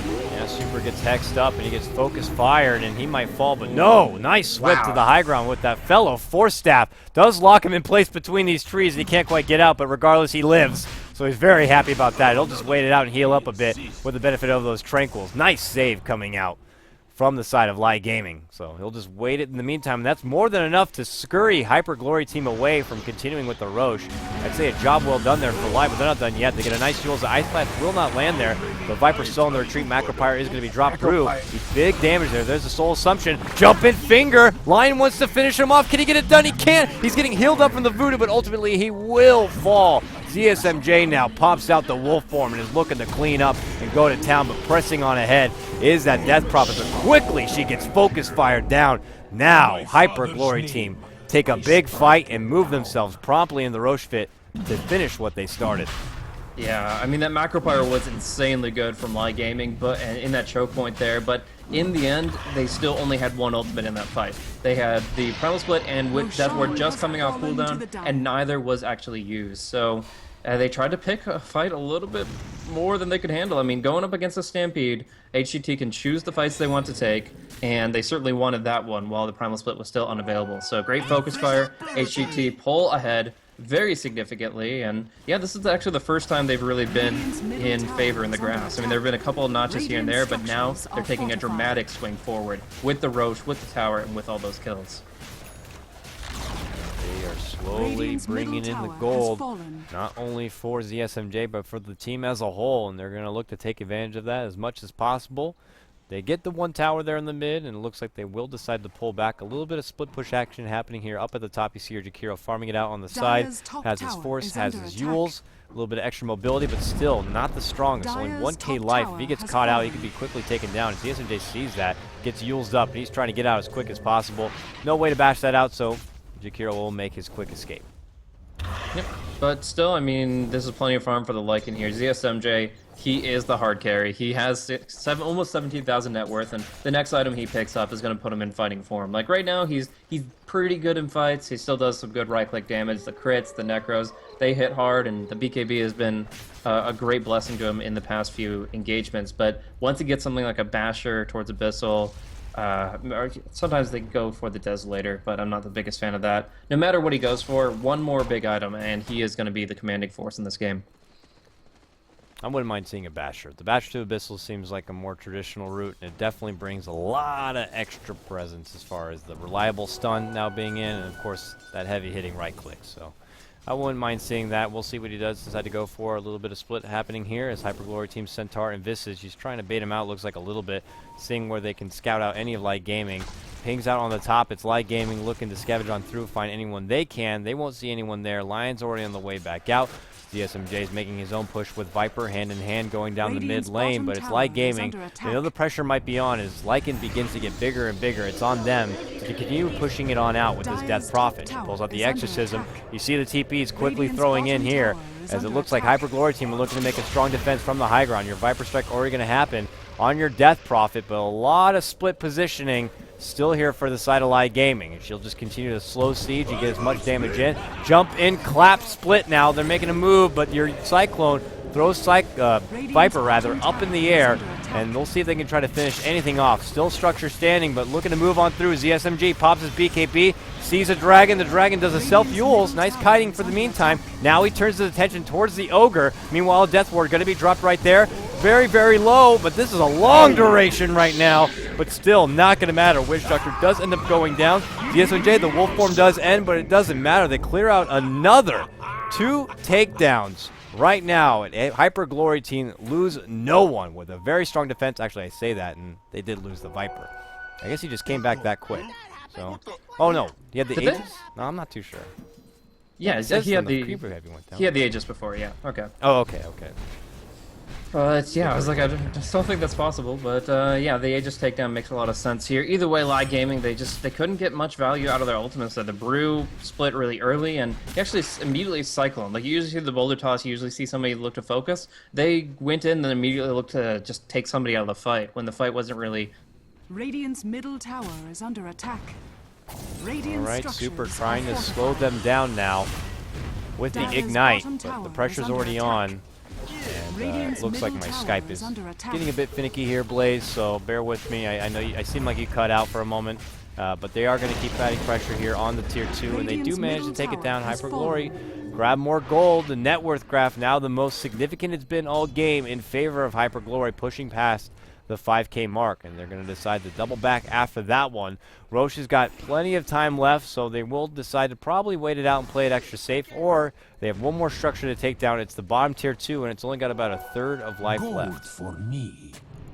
Yeah, Super gets hexed up, and he gets focus fired, and he might fall, but no! Nice whip to the high ground with that fellow Force Staff. Does lock him in place between these trees, and he can't quite get out, but regardless, he lives. So he's very happy about that. He'll just wait it out and heal up a bit with the benefit of those Tranquils. Nice save coming out from the side of LAI Gaming. So he'll just wait it in the meantime. And that's more than enough to scurry Hyperglory team away from continuing with the Roche. I'd say a job well done there for LAI, but they're not done yet. They get a nice Jules. The Ice Blast will not land there. But Viper's still in the retreat. Macropyre is going to be dropped through. He's big damage there. There's the Soul Assumption. Jumping finger. Lion wants to finish him off. Can he get it done? He can't. He's getting healed up from the Voodoo, but ultimately he will fall. ZSMJ now pops out the wolf form and is looking to clean up and go to town, but pressing on ahead is that Death Prophet. But quickly she gets focus fired down. Now Hyperglory team take a big fight and move themselves promptly in the Roche Fit to finish what they started. Yeah, I mean, that Macropyre was insanely good from LAI Gaming, but in that choke point there, but in the end, they still only had one ultimate in that fight. They had the Primal Split and with Death Ward just coming off cooldown, and neither was actually used. So they tried to pick a fight a little bit more than they could handle. I mean, going up against a Stampede, HGT can choose the fights they want to take, and they certainly wanted that one while the Primal Split was still unavailable. So great focus fire, HGT pull ahead very significantly, and yeah, this is actually the first time they've really been in favor in the grass. I mean, there have been a couple of notches here and there, but now they're taking a dramatic swing forward with the Roche, with the tower, and with all those kills. They are slowly bringing in the gold, not only for ZSMJ, but for the team as a whole, and they're going to look to take advantage of that as much as possible. They get the one tower there in the mid, and it looks like they will decide to pull back. A little bit of split push action happening here up at the top. You see here Jakiro farming it out on the side. Has his Force, has his Yules. A little bit of extra mobility, but still not the strongest. Only 1k life. If he gets caught out, he could be quickly taken down. And ZSMJ sees that, gets Yules up, and he's trying to get out as quick as possible. No way to bash that out, so Jakiro will make his quick escape. Yep, but still, I mean, this is plenty of farm for the Lycan here. ZSMJ, he is the hard carry. He has almost 17,000 net worth, and the next item he picks up is going to put him in fighting form. Like right now, he's pretty good in fights. He still does some good right-click damage. The crits, the necros, they hit hard, and the BKB has been a great blessing to him in the past few engagements. But once he gets something like a Basher towards Abyssal, sometimes they go for the Desolator, but I'm not the biggest fan of that. No matter what he goes for, one more big item, and he is going to be the commanding force in this game. I wouldn't mind seeing a Basher. The Basher to Abyssal seems like a more traditional route, and it definitely brings a lot of extra presence as far as the reliable stun now being in, and of course that heavy hitting right click. So I wouldn't mind seeing that. We'll see what he does. Decide to go for a little bit of split happening here as Hyperglory Team Centaur and Visage. He's trying to bait him out, looks like a little bit, seeing where they can scout out any of LAI Gaming. Pings out on the top. It's LAI Gaming looking to scavenge on through, find anyone they can. They won't see anyone there. Lion's already on the way back out. DSMJ is making his own push with Viper hand in hand going down the mid lane, but it's LAI Gaming. They know the pressure might be on as Lycan begins to get bigger and bigger. It's on them to to continue pushing it on out with this Death Prophet. He pulls out the Exorcism. You see the TPs quickly throwing in here, as it looks like Hyper Glory Team are looking to make a strong defense from the high ground. Your Viper Strike already going to happen on your Death Prophet, but a lot of split positioning still here for the side of LAI Gaming. And she'll just continue to slow siege. You get as much damage in. Jump in, clap, split now. They're making a move, but your Cyclone throws Viper rather up in the air, and we'll see if they can try to finish anything off. Still structure standing, but looking to move on through. ZSMG pops his BKB, sees a dragon. The dragon does a self-Yules. Nice kiting for the meantime. Now he turns his attention towards the Ogre. Meanwhile, Death Ward going to be dropped right there. Very, very low, but this is a long duration right now, but still not going to matter. Witch Doctor does end up going down. ZSMJ, the wolf form does end, but it doesn't matter. They clear out another 2 takedowns. Right now, Hyper Glory Team lose no one with a very strong defense. Actually, I say that, and they did lose the Viper. I guess he just came back that quick. So, oh no, he had the Aegis? No, I'm not too sure. Yeah, he had the He had the Aegis before. Yeah. Okay. Oh, okay, okay. But yeah, I was like, I just don't think that's possible. But yeah, the Aegis takedown makes a lot of sense here. Either way, LAI Gaming, they couldn't get much value out of their ultimates. So the Brew split really early, and he actually immediately Cyclone. Like you usually see the boulder toss, you usually see somebody look to focus. They went in and immediately looked to just take somebody out of the fight when the fight wasn't really. Radiant's middle tower is under attack. All right, Super trying to slow them down now with the Ignite, but the pressure's already on. And it looks like my Skype is getting a bit finicky here, Blaze, so bear with me. I know I seem like you cut out for a moment, but they are going to keep adding pressure here on the tier 2, and they do manage to take it down. Hyper Glory grab more gold. The net worth graph now the most significant it's been all game in favor of Hyper Glory, pushing past the 5K mark, and they're going to decide to double back after that one. Roche has got plenty of time left, so they will decide to probably wait it out and play it extra safe, or they have one more structure to take down. It's the bottom tier 2, and it's only got about a third of life left. For me.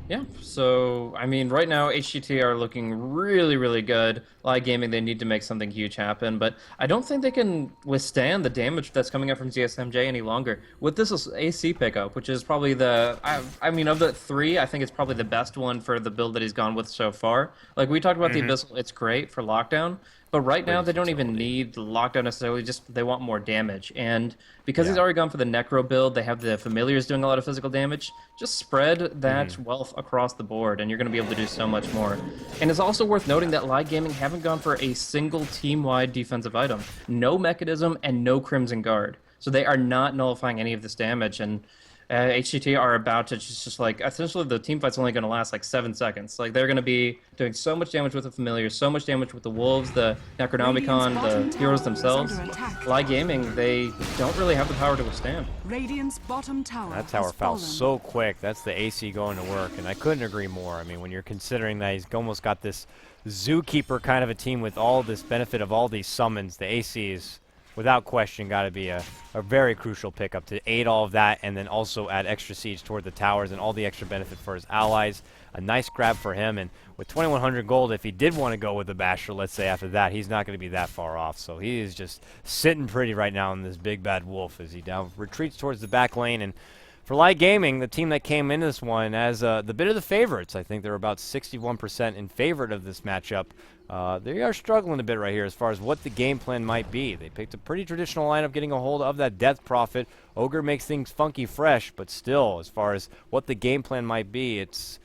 Yeah, so, I mean, right now, HGT are looking really, really good. LAI Gaming, they need to make something huge happen, but I don't think they can withstand the damage that's coming up from ZSMJ any longer. With this AC pickup, which is probably I mean, of the 3, I think it's probably the best one for the build that he's gone with so far. Like, we talked about the Abyssal, it's great for lockdown, but right now, they don't even need lockdown necessarily, just they want more damage. And because he's already gone for the Necro build, they have the Familiars doing a lot of physical damage, just spread that wealth across the board, and you're going to be able to do so much more. And it's also worth noting that LAI Gaming haven't gone for a single team-wide defensive item. No Mechanism and no Crimson Guard. So they are not nullifying any of this damage, and HGT are about to just like, essentially the team fight's only going to last like 7 seconds. Like they're going to be doing so much damage with the Familiars, so much damage with the Wolves, the Necronomicon, the heroes themselves. LAI Gaming, they don't really have the power to withstand. Radiant's bottom tower. That tower fell so quick. That's the AC going to work, and I couldn't agree more. I mean, when you're considering that he's almost got this Zookeeper kind of a team with all this benefit of all these summons, the AC is without question got to be a very crucial pickup to aid all of that, and then also add extra siege toward the towers and all the extra benefit for his allies. A nice grab for him, and with 2,100 gold, if he did want to go with the Basher, let's say after that, he's not going to be that far off. So he is just sitting pretty right now in this big bad wolf as he now retreats towards the back lane. And for LAI Gaming, the team that came in this one as the bit of the favorites, I think they're about 61% in favor of this matchup. They are struggling a bit right here as far as what the game plan might be. They picked a pretty traditional lineup, getting a hold of that Death Prophet. Ogre makes things funky fresh, but still, as far as what the game plan might be, it's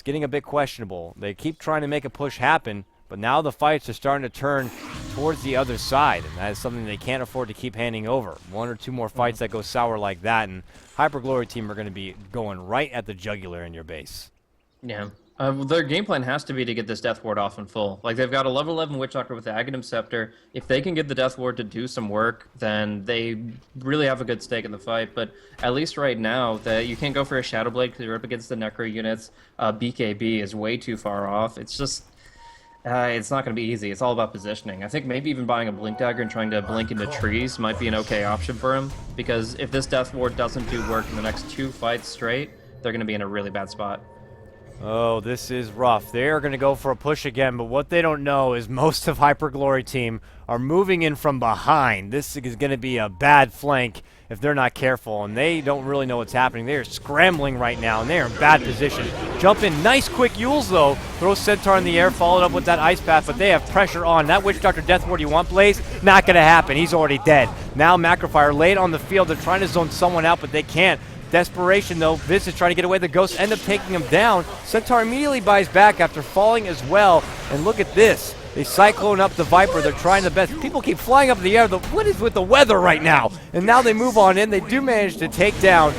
getting a bit questionable. They keep trying to make a push happen, but now the fights are starting to turn towards the other side, and that is something they can't afford to keep handing over. 1 or 2 more fights that go sour like that, and Hyper Glory Team are going to be going right at the jugular in your base. Yeah. Their game plan has to be to get this Death Ward off in full. Like, they've got a level 11 Witch Doctor with the Aghanim Scepter. If they can get the Death Ward to do some work, then they really have a good stake in the fight. But at least right now, you can't go for a Shadow Blade because you're up against the Necro units. BKB is way too far off. It's just... it's not going to be easy. It's all about positioning. I think maybe even buying a Blink Dagger and trying to blink into trees might be an okay option for him. Because if this Death Ward doesn't do work in the next 2 fights straight, they're going to be in a really bad spot. Oh, this is rough. They are going to go for a push again, but what they don't know is most of Hyperglory team are moving in from behind. This is going to be a bad flank if they're not careful, and they don't really know what's happening. They are scrambling right now, and they are in bad position. Jump in. Nice quick Yules, though. Throw Centaur in the air, followed up with that Ice Path, but they have pressure on. That Witch Doctor Death Ward you want, Blaze? Not going to happen. He's already dead. Now Macrofire laid on the field. They're trying to zone someone out, but they can't. Desperation, though. Viz is trying to get away. The Ghosts end up taking him down. Centaur immediately buys back after falling as well. And look at this. They cyclone up the Viper. They're trying the best. People keep flying up in the air. What is with the weather right now? And now they move on in. They do manage to take down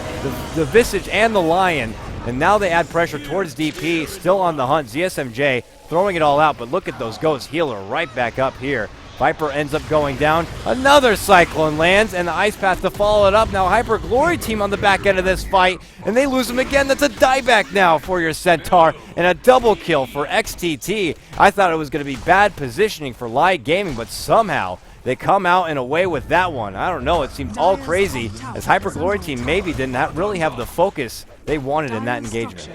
the Visage and the Lion. And now they add pressure towards DP. Still on the hunt. ZSMJ throwing it all out. But look at those Ghosts. Healer right back up here. Viper ends up going down. Another Cyclone lands, and the Ice Path to follow it up. Now Hyper Glory team on the back end of this fight, and they lose him again. That's a dieback now for your Centaur, and a double kill for XTT. I thought it was going to be bad positioning for LAI Gaming, but somehow they come out and away with that one. I don't know. It seems all crazy, as Hyper Glory team maybe didn't really have the focus they wanted in that engagement.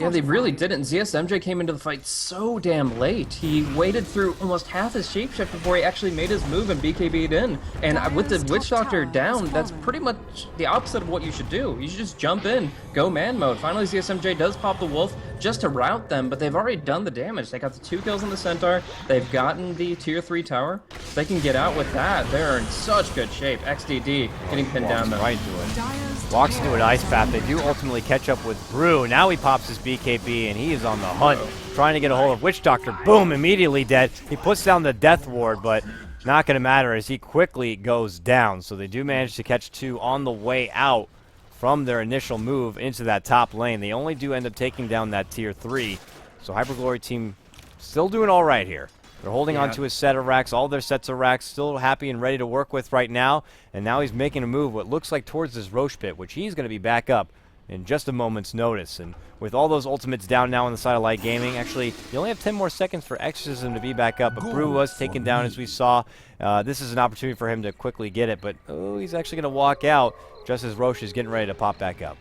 Yeah, they really didn't. ZSMJ came into the fight so damn late. He waited through almost half his shapeshift before he actually made his move and BKB'd in. And with the Witch Doctor down, that's pretty much the opposite of what you should do. You should just jump in, go man mode. Finally, ZSMJ does pop the Wolf just to rout them, but they've already done the damage. They got the 2 kills on the Centaur. They've gotten the tier 3 tower. They can get out with that. They're in such good shape. XDD getting pinned down though. Right into it. Walks into an Ice Path. They do ultimately catch up with Brew. Now he pops his BKB, and he is on the hunt, trying to get a hold of Witch Doctor. Boom, immediately dead. He puts down the Death Ward, but not going to matter as he quickly goes down. So they do manage to catch 2 on the way out from their initial move into that top lane. They only do end up taking down that tier 3. So Hyperglory team still doing all right here. They're holding on to his set of racks. All their sets of racks still happy and ready to work with right now. And now he's making a move, what looks like towards this Roche pit, which he's going to be back up in just a moment's notice. And with all those ultimates down now on the side of LAI Gaming, actually, you only have 10 more seconds for Exorcism to be back up. But Brew was taken down, as we saw. This is an opportunity for him to quickly get it. But, oh, he's actually going to walk out just as Roche is getting ready to pop back up.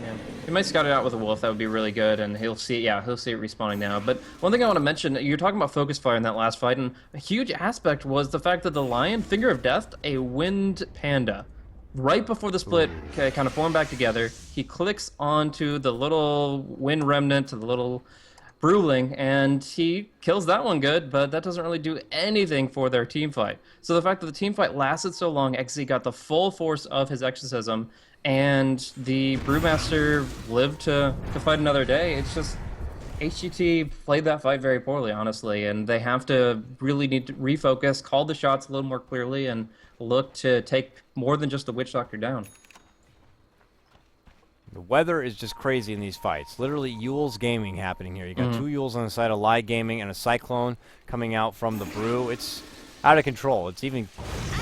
Yeah. He might scout it out with a Wolf. That would be really good, and he'll see it respawning now. But one thing I want to mention, you're talking about focus fire in that last fight, and a huge aspect was the fact that the Lion, Finger of Death, a Wind Panda, right before the split kind of formed back together, he clicks onto the little Wind Remnant, the little Brewling, and he kills that one good, but that doesn't really do anything for their team fight. So the fact that the team fight lasted so long, XZ got the full force of his exorcism, and the Brewmaster lived to fight another day. It's just HGT played that fight very poorly, honestly, and they have to really need to refocus, call the shots a little more clearly, and look to take more than just the Witch Doctor down. The weather is just crazy in these fights. Literally, Yule's Gaming happening here. You got 2 Yules on the side of LAI Gaming and a Cyclone coming out from the Brew. It's out of control. It's even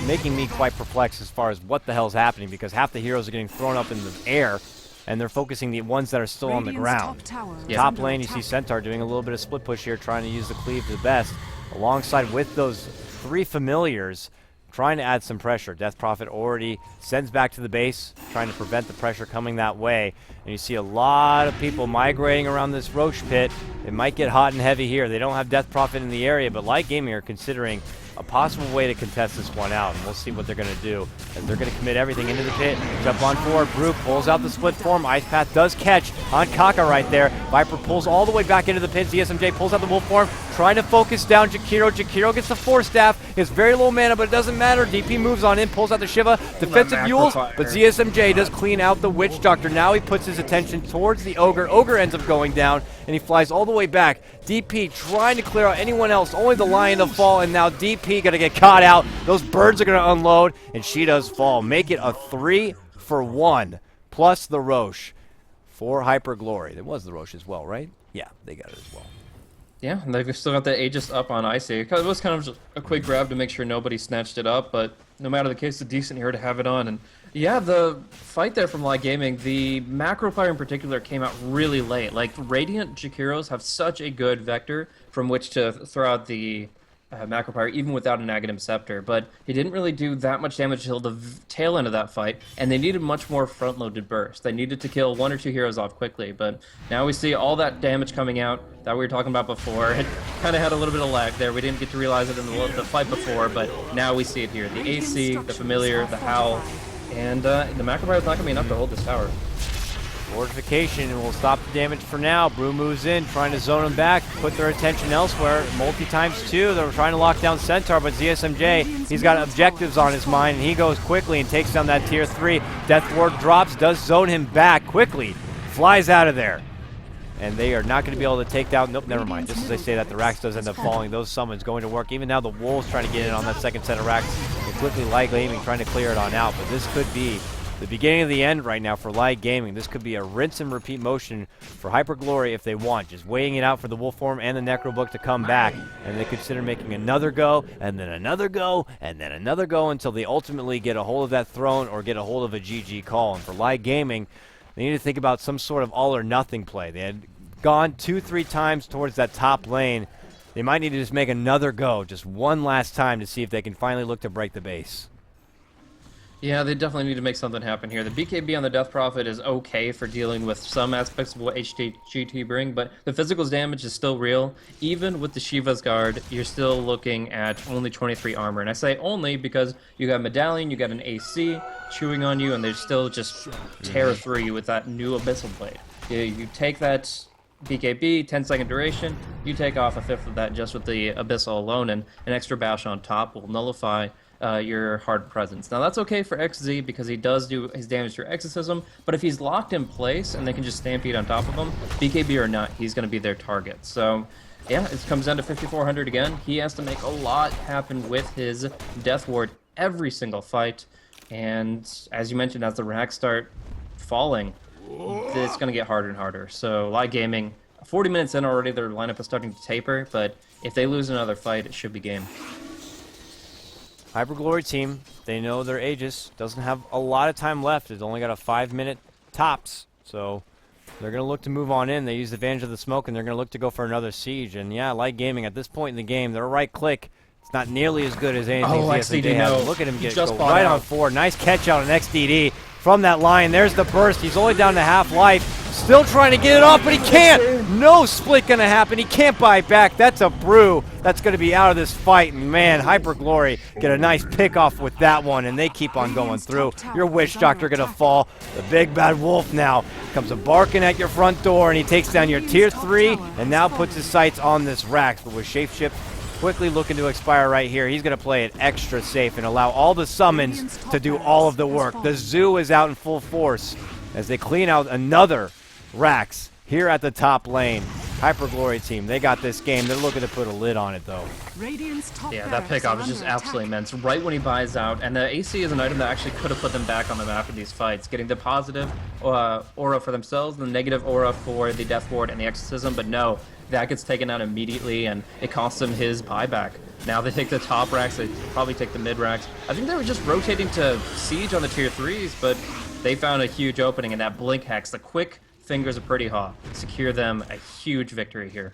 making me quite perplexed as far as what the hell's happening, because half the heroes are getting thrown up in the air, and they're focusing the ones that are still on the ground. Top lane, you see Centaur doing a little bit of split push here, trying to use the cleave to the best, alongside with those 3 familiars, trying to add some pressure. Death Prophet already sends back to the base, trying to prevent the pressure coming that way. And you see a lot of people migrating around this Roche pit. It might get hot and heavy here. They don't have Death Prophet in the area, but LAI Gaming are considering a possible way to contest this one out, and we'll see what they're going to do. As they're going to commit everything into the pit. Jump on forward. Brew pulls out the split form. Ice Path does catch on Kaka right there. Viper pulls all the way back into the pit. ZSMJ pulls out the wolf form, trying to focus down Jakiro. Jakiro gets the Force Staff. It's very low mana, but it doesn't matter. DP moves on in, pulls out the Shiva. Defensive Yules, but ZSMJ does clean out the Witch Doctor. Now he puts his attention towards the Ogre. Ogre ends up going down, and he flies all the way back. DP trying to clear out anyone else. Only the Lion to fall, and now DP going to get caught out. Those birds are going to unload, and she does fall. Make it a 3-for-1, plus the Roche for Hyperglory. There was the Roche as well, right? Yeah, they got it as well. Yeah, and they've still got the Aegis up on Icy. It was kind of just a quick grab to make sure nobody snatched it up, but no matter the case, it's a decent hero to have it on. And yeah, the fight there from LAI Gaming, the macro fire in particular came out really late. Like, Radiant Jakiros have such a good vector from which to throw out the Macropyre even without an Aghanim Scepter, but he didn't really do that much damage until the tail end of that fight, and they needed much more front-loaded burst. They needed to kill 1 or 2 heroes off quickly, but now we see all that damage coming out that we were talking about before. It kind of had a little bit of lag there. We didn't get to realize it in the fight before, but now we see it here. The AC, the Familiar, the Howl, and the Macropyre is not going to be enough to hold this tower. Fortification will stop the damage for now. Brew moves in, trying to zone them back, put their attention elsewhere. Multi-times 2, they're trying to lock down Centaur, but ZSMJ, he's got objectives on his mind, and he goes quickly and takes down that tier 3. Death Ward drops, does zone him back quickly, flies out of there. And they are not going to be able to take down, nope, never mind. Just as I say that, the Rax does end up falling. Those summons going to work. Even now, the Wolves trying to get in on that second set of Rax. They quickly LAI Gaming trying to clear it on out, but this could be the beginning of the end right now for LAI Gaming. This could be a rinse and repeat motion for Hyperglory if they want. Just weighing it out for the Wolf Form and the Necrobook to come back. And they consider making another go, and then another go, and then another go until they ultimately get a hold of that throne or get a hold of a GG call. And for LAI Gaming, they need to think about some sort of all or nothing play. They had gone 2-3 times towards that top lane. They might need to just make another go, just one last time to see if they can finally look to break the base. Yeah, they definitely need to make something happen here. The BKB on the Death Prophet is okay for dealing with some aspects of what HGT bring, but the physical's damage is still real. Even with the Shiva's Guard, you're still looking at only 23 armor. And I say only because you got Medallion, you got an AC chewing on you, and they still just tear through you with that new Abyssal Blade. You take that BKB, 10-second duration, you take off 1/5 of that just with the Abyssal alone, and an extra bash on top will nullify your hard presence. Now that's okay for XZ because he does do his damage through Exorcism, but if he's locked in place and they can just stampede on top of him, BKB or not, he's going to be their target. So yeah, it comes down to 5,400 again. He has to make a lot happen with his Death Ward every single fight, and as you mentioned, as the racks start falling, it's going to get harder and harder. So LAI Gaming, 40 minutes in already, their lineup is starting to taper, but if they lose another fight, it should be game. Hyperglory team, they know their Aegis doesn't have a lot of time left. It's only got a 5-minute tops, so they're going to look to move on in. They use advantage of the smoke, and they're going to look to go for another siege. And yeah, LAI Gaming, at this point in the game, their right click, it's not nearly as good as anything ZSMJ has. Look at him go right on forward. Nice catch out on XDD from that line. There's the burst. He's only down to half life. Still trying to get it off, but he can't. No split going to happen. He can't buy back. That's a brew. That's going to be out of this fight. And man, Hyperglory get a nice pick off with that one, and they keep on going through. Your Witch Doctor going to fall. The big bad wolf now comes a barking at your front door, and he takes down your tier 3 and now puts his sights on this Rax. But with Shapeshift quickly looking to expire right here, he's going to play it extra safe and allow all the summons to do all of the work. The zoo is out in full force as they clean out another Rax here at the top lane. Hyperglory team, they got this game. They're looking to put a lid on it, though. Yeah, that pickoff is just absolutely immense. Right when he buys out, and the AC is an item that actually could have put them back on the map in these fights, getting the positive aura for themselves, the negative aura for the Death Ward and the Exorcism, but no, that gets taken out immediately, and it costs them his buyback. Now they take the top racks, they probably take the mid racks. I think they were just rotating to siege on the tier 3s, but they found a huge opening, and that blink hex, the quick fingers of Pretty Haw, secure them a huge victory here.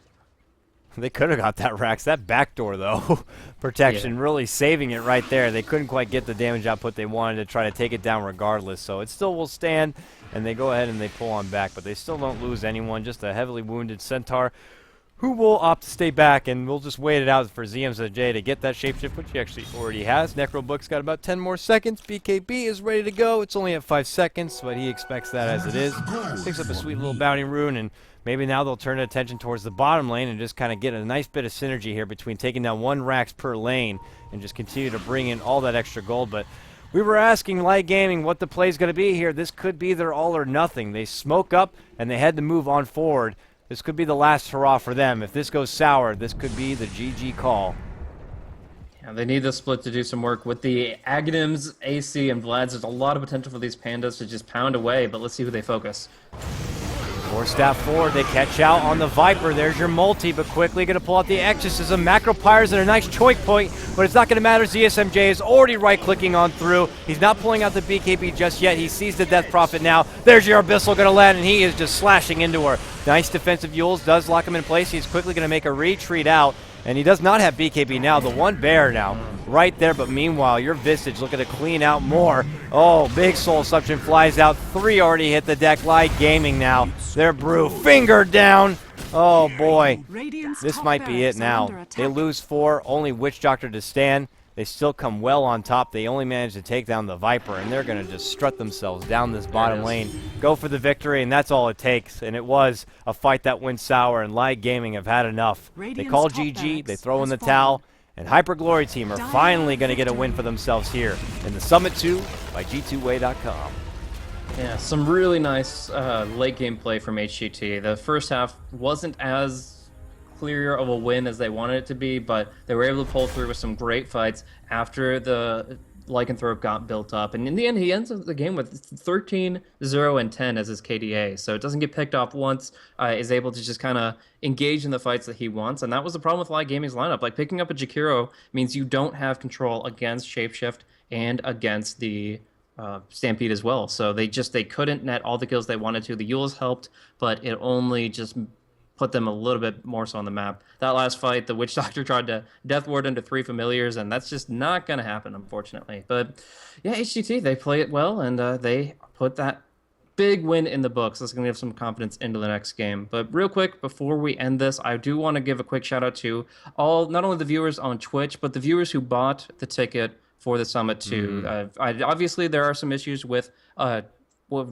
They could have got that Rax. That backdoor, though, protection, really saving it right there. They couldn't quite get the damage output they wanted to try to take it down regardless. So it still will stand, and they go ahead and they pull on back. But they still don't lose anyone, just a heavily wounded Centaur who will opt to stay back, and we'll just wait it out for ZMJ to get that shapeshift, which he actually already has. Necrobook's got about 10 more seconds. BKB is ready to go. It's only at 5 seconds, but he expects that as it is. Picks up a sweet little bounty rune, and maybe now they'll turn attention towards the bottom lane and just kind of get a nice bit of synergy here between taking down 1 Rax per lane and just continue to bring in all that extra gold. But we were asking LAI Gaming what the play is going to be here. This could be their all or nothing. They smoke up, and they had to move on forward. This could be the last hurrah for them. If this goes sour, this could be the GG call. Yeah, they need the split to do some work. With the Aghanims, AC, and Vlads, there's a lot of potential for these pandas to just pound away, but let's see who they focus. Four staff forward, they catch out on the Viper. There's your multi, but quickly going to pull out the Exorcism. Macropyre's at a nice choke point, but it's not going to matter. ZSMJ is already right-clicking on through. He's not pulling out the BKB just yet. He sees the Death Prophet now. There's your Abyssal going to land, and he is just slashing into her. Nice defensive Yules does lock him in place. He's quickly going to make a retreat out, And he does not have BKB now. The one bear now right there. But meanwhile, your Visage looking to clean out more. Oh, big Soul Suction flies out. 3 already hit the deck. LAI Gaming now. Their brew finger down. Oh, boy. Radiant's This top might be barracks it are now. under They attack. lose 4. Only Witch Doctor to stand. They still come well on top. They only manage to take down the Viper, and they're going to just strut themselves down this bottom lane, go for the victory, and that's all it takes. And it was a fight that went sour, and LAI Gaming have had enough. They Radiant's call top GG, they barracks throw in the has towel, fallen. and Hyper Glory Team are Dire finally going to get a win victory. for themselves here in the Summit 2 by G2A.com. Yeah, some really nice late game play from HGT. The first half wasn't as clear of a win as they wanted it to be, but they were able to pull through with some great fights after the Lycanthrope got built up. And in the end, he ends up the game with 13, 0, and 10 as his KDA. So it doesn't get picked off once, is able to just kind of engage in the fights that he wants. And that was the problem with LAI Gaming's lineup. Like, picking up a Jakiro means you don't have control against Shapeshift and against the Stampede as well. So they couldn't net all the kills they wanted to. The Euls helped, but it only just put them a little bit more so on the map. That last fight, the Witch Doctor tried to Death Ward into 3 familiars, and that's just not going to happen, unfortunately. But yeah, HGT, they play it well, and they put that big win in the books. That's going to give some confidence into the next game. But real quick, before we end this, I do want to give a quick shout out to not only the viewers on Twitch, but the viewers who bought the ticket for the Summit 2. Obviously, there are some issues with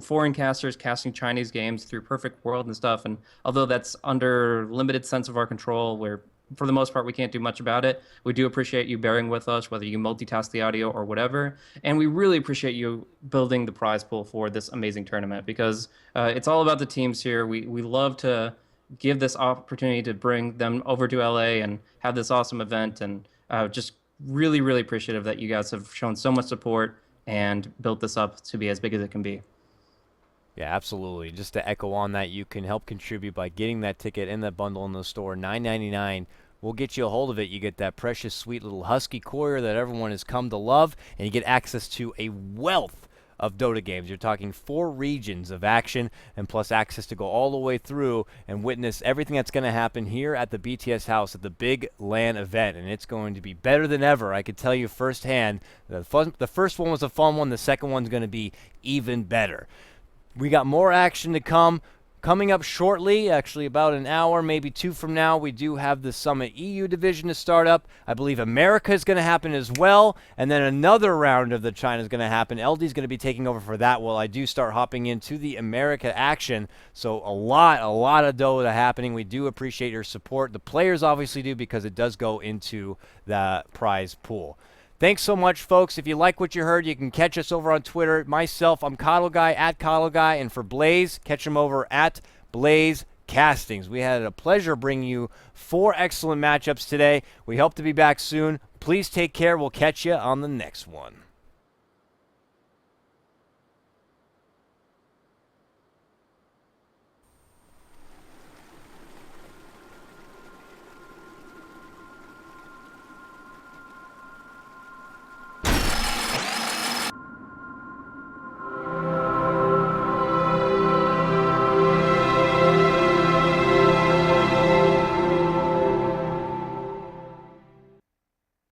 foreign casters casting Chinese games through Perfect World and stuff, and although that's under limited sense of our control, where for the most part we can't do much about it, we do appreciate you bearing with us, whether you multitask the audio or whatever, and we really appreciate you building the prize pool for this amazing tournament, because it's all about the teams here. We love to give this opportunity to bring them over to LA and have this awesome event, and just really, really appreciative that you guys have shown so much support and built this up to be as big as it can be. Yeah, absolutely. Just to echo on that, you can help contribute by getting that ticket in that bundle in the store, $9.99. We'll get you a hold of it. You get that precious, sweet little husky courier that everyone has come to love, and you get access to a wealth of Dota games. You're talking 4 regions of action, and plus access to go all the way through and witness everything that's going to happen here at the BTS house at the big LAN event, and it's going to be better than ever. I could tell you firsthand. The first one was a fun one. The second one's going to be even better. We got more action to come. Coming up shortly, actually about an hour, maybe 2 from now, we do have the Summit EU division to start up. I believe America is going to happen as well, and then another round of the China is going to happen. LD is going to be taking over for that while I do start hopping into the America action. So a lot of Dota happening. We do appreciate your support. The players obviously do, because it does go into the prize pool. Thanks so much, folks. If you like what you heard, you can catch us over on Twitter. Myself, I'm Coddle Guy, at Coddle Guy. And for Blaze, catch him over at Blaze Castings. We had a pleasure bringing you 4 excellent matchups today. We hope to be back soon. Please take care. We'll catch you on the next one.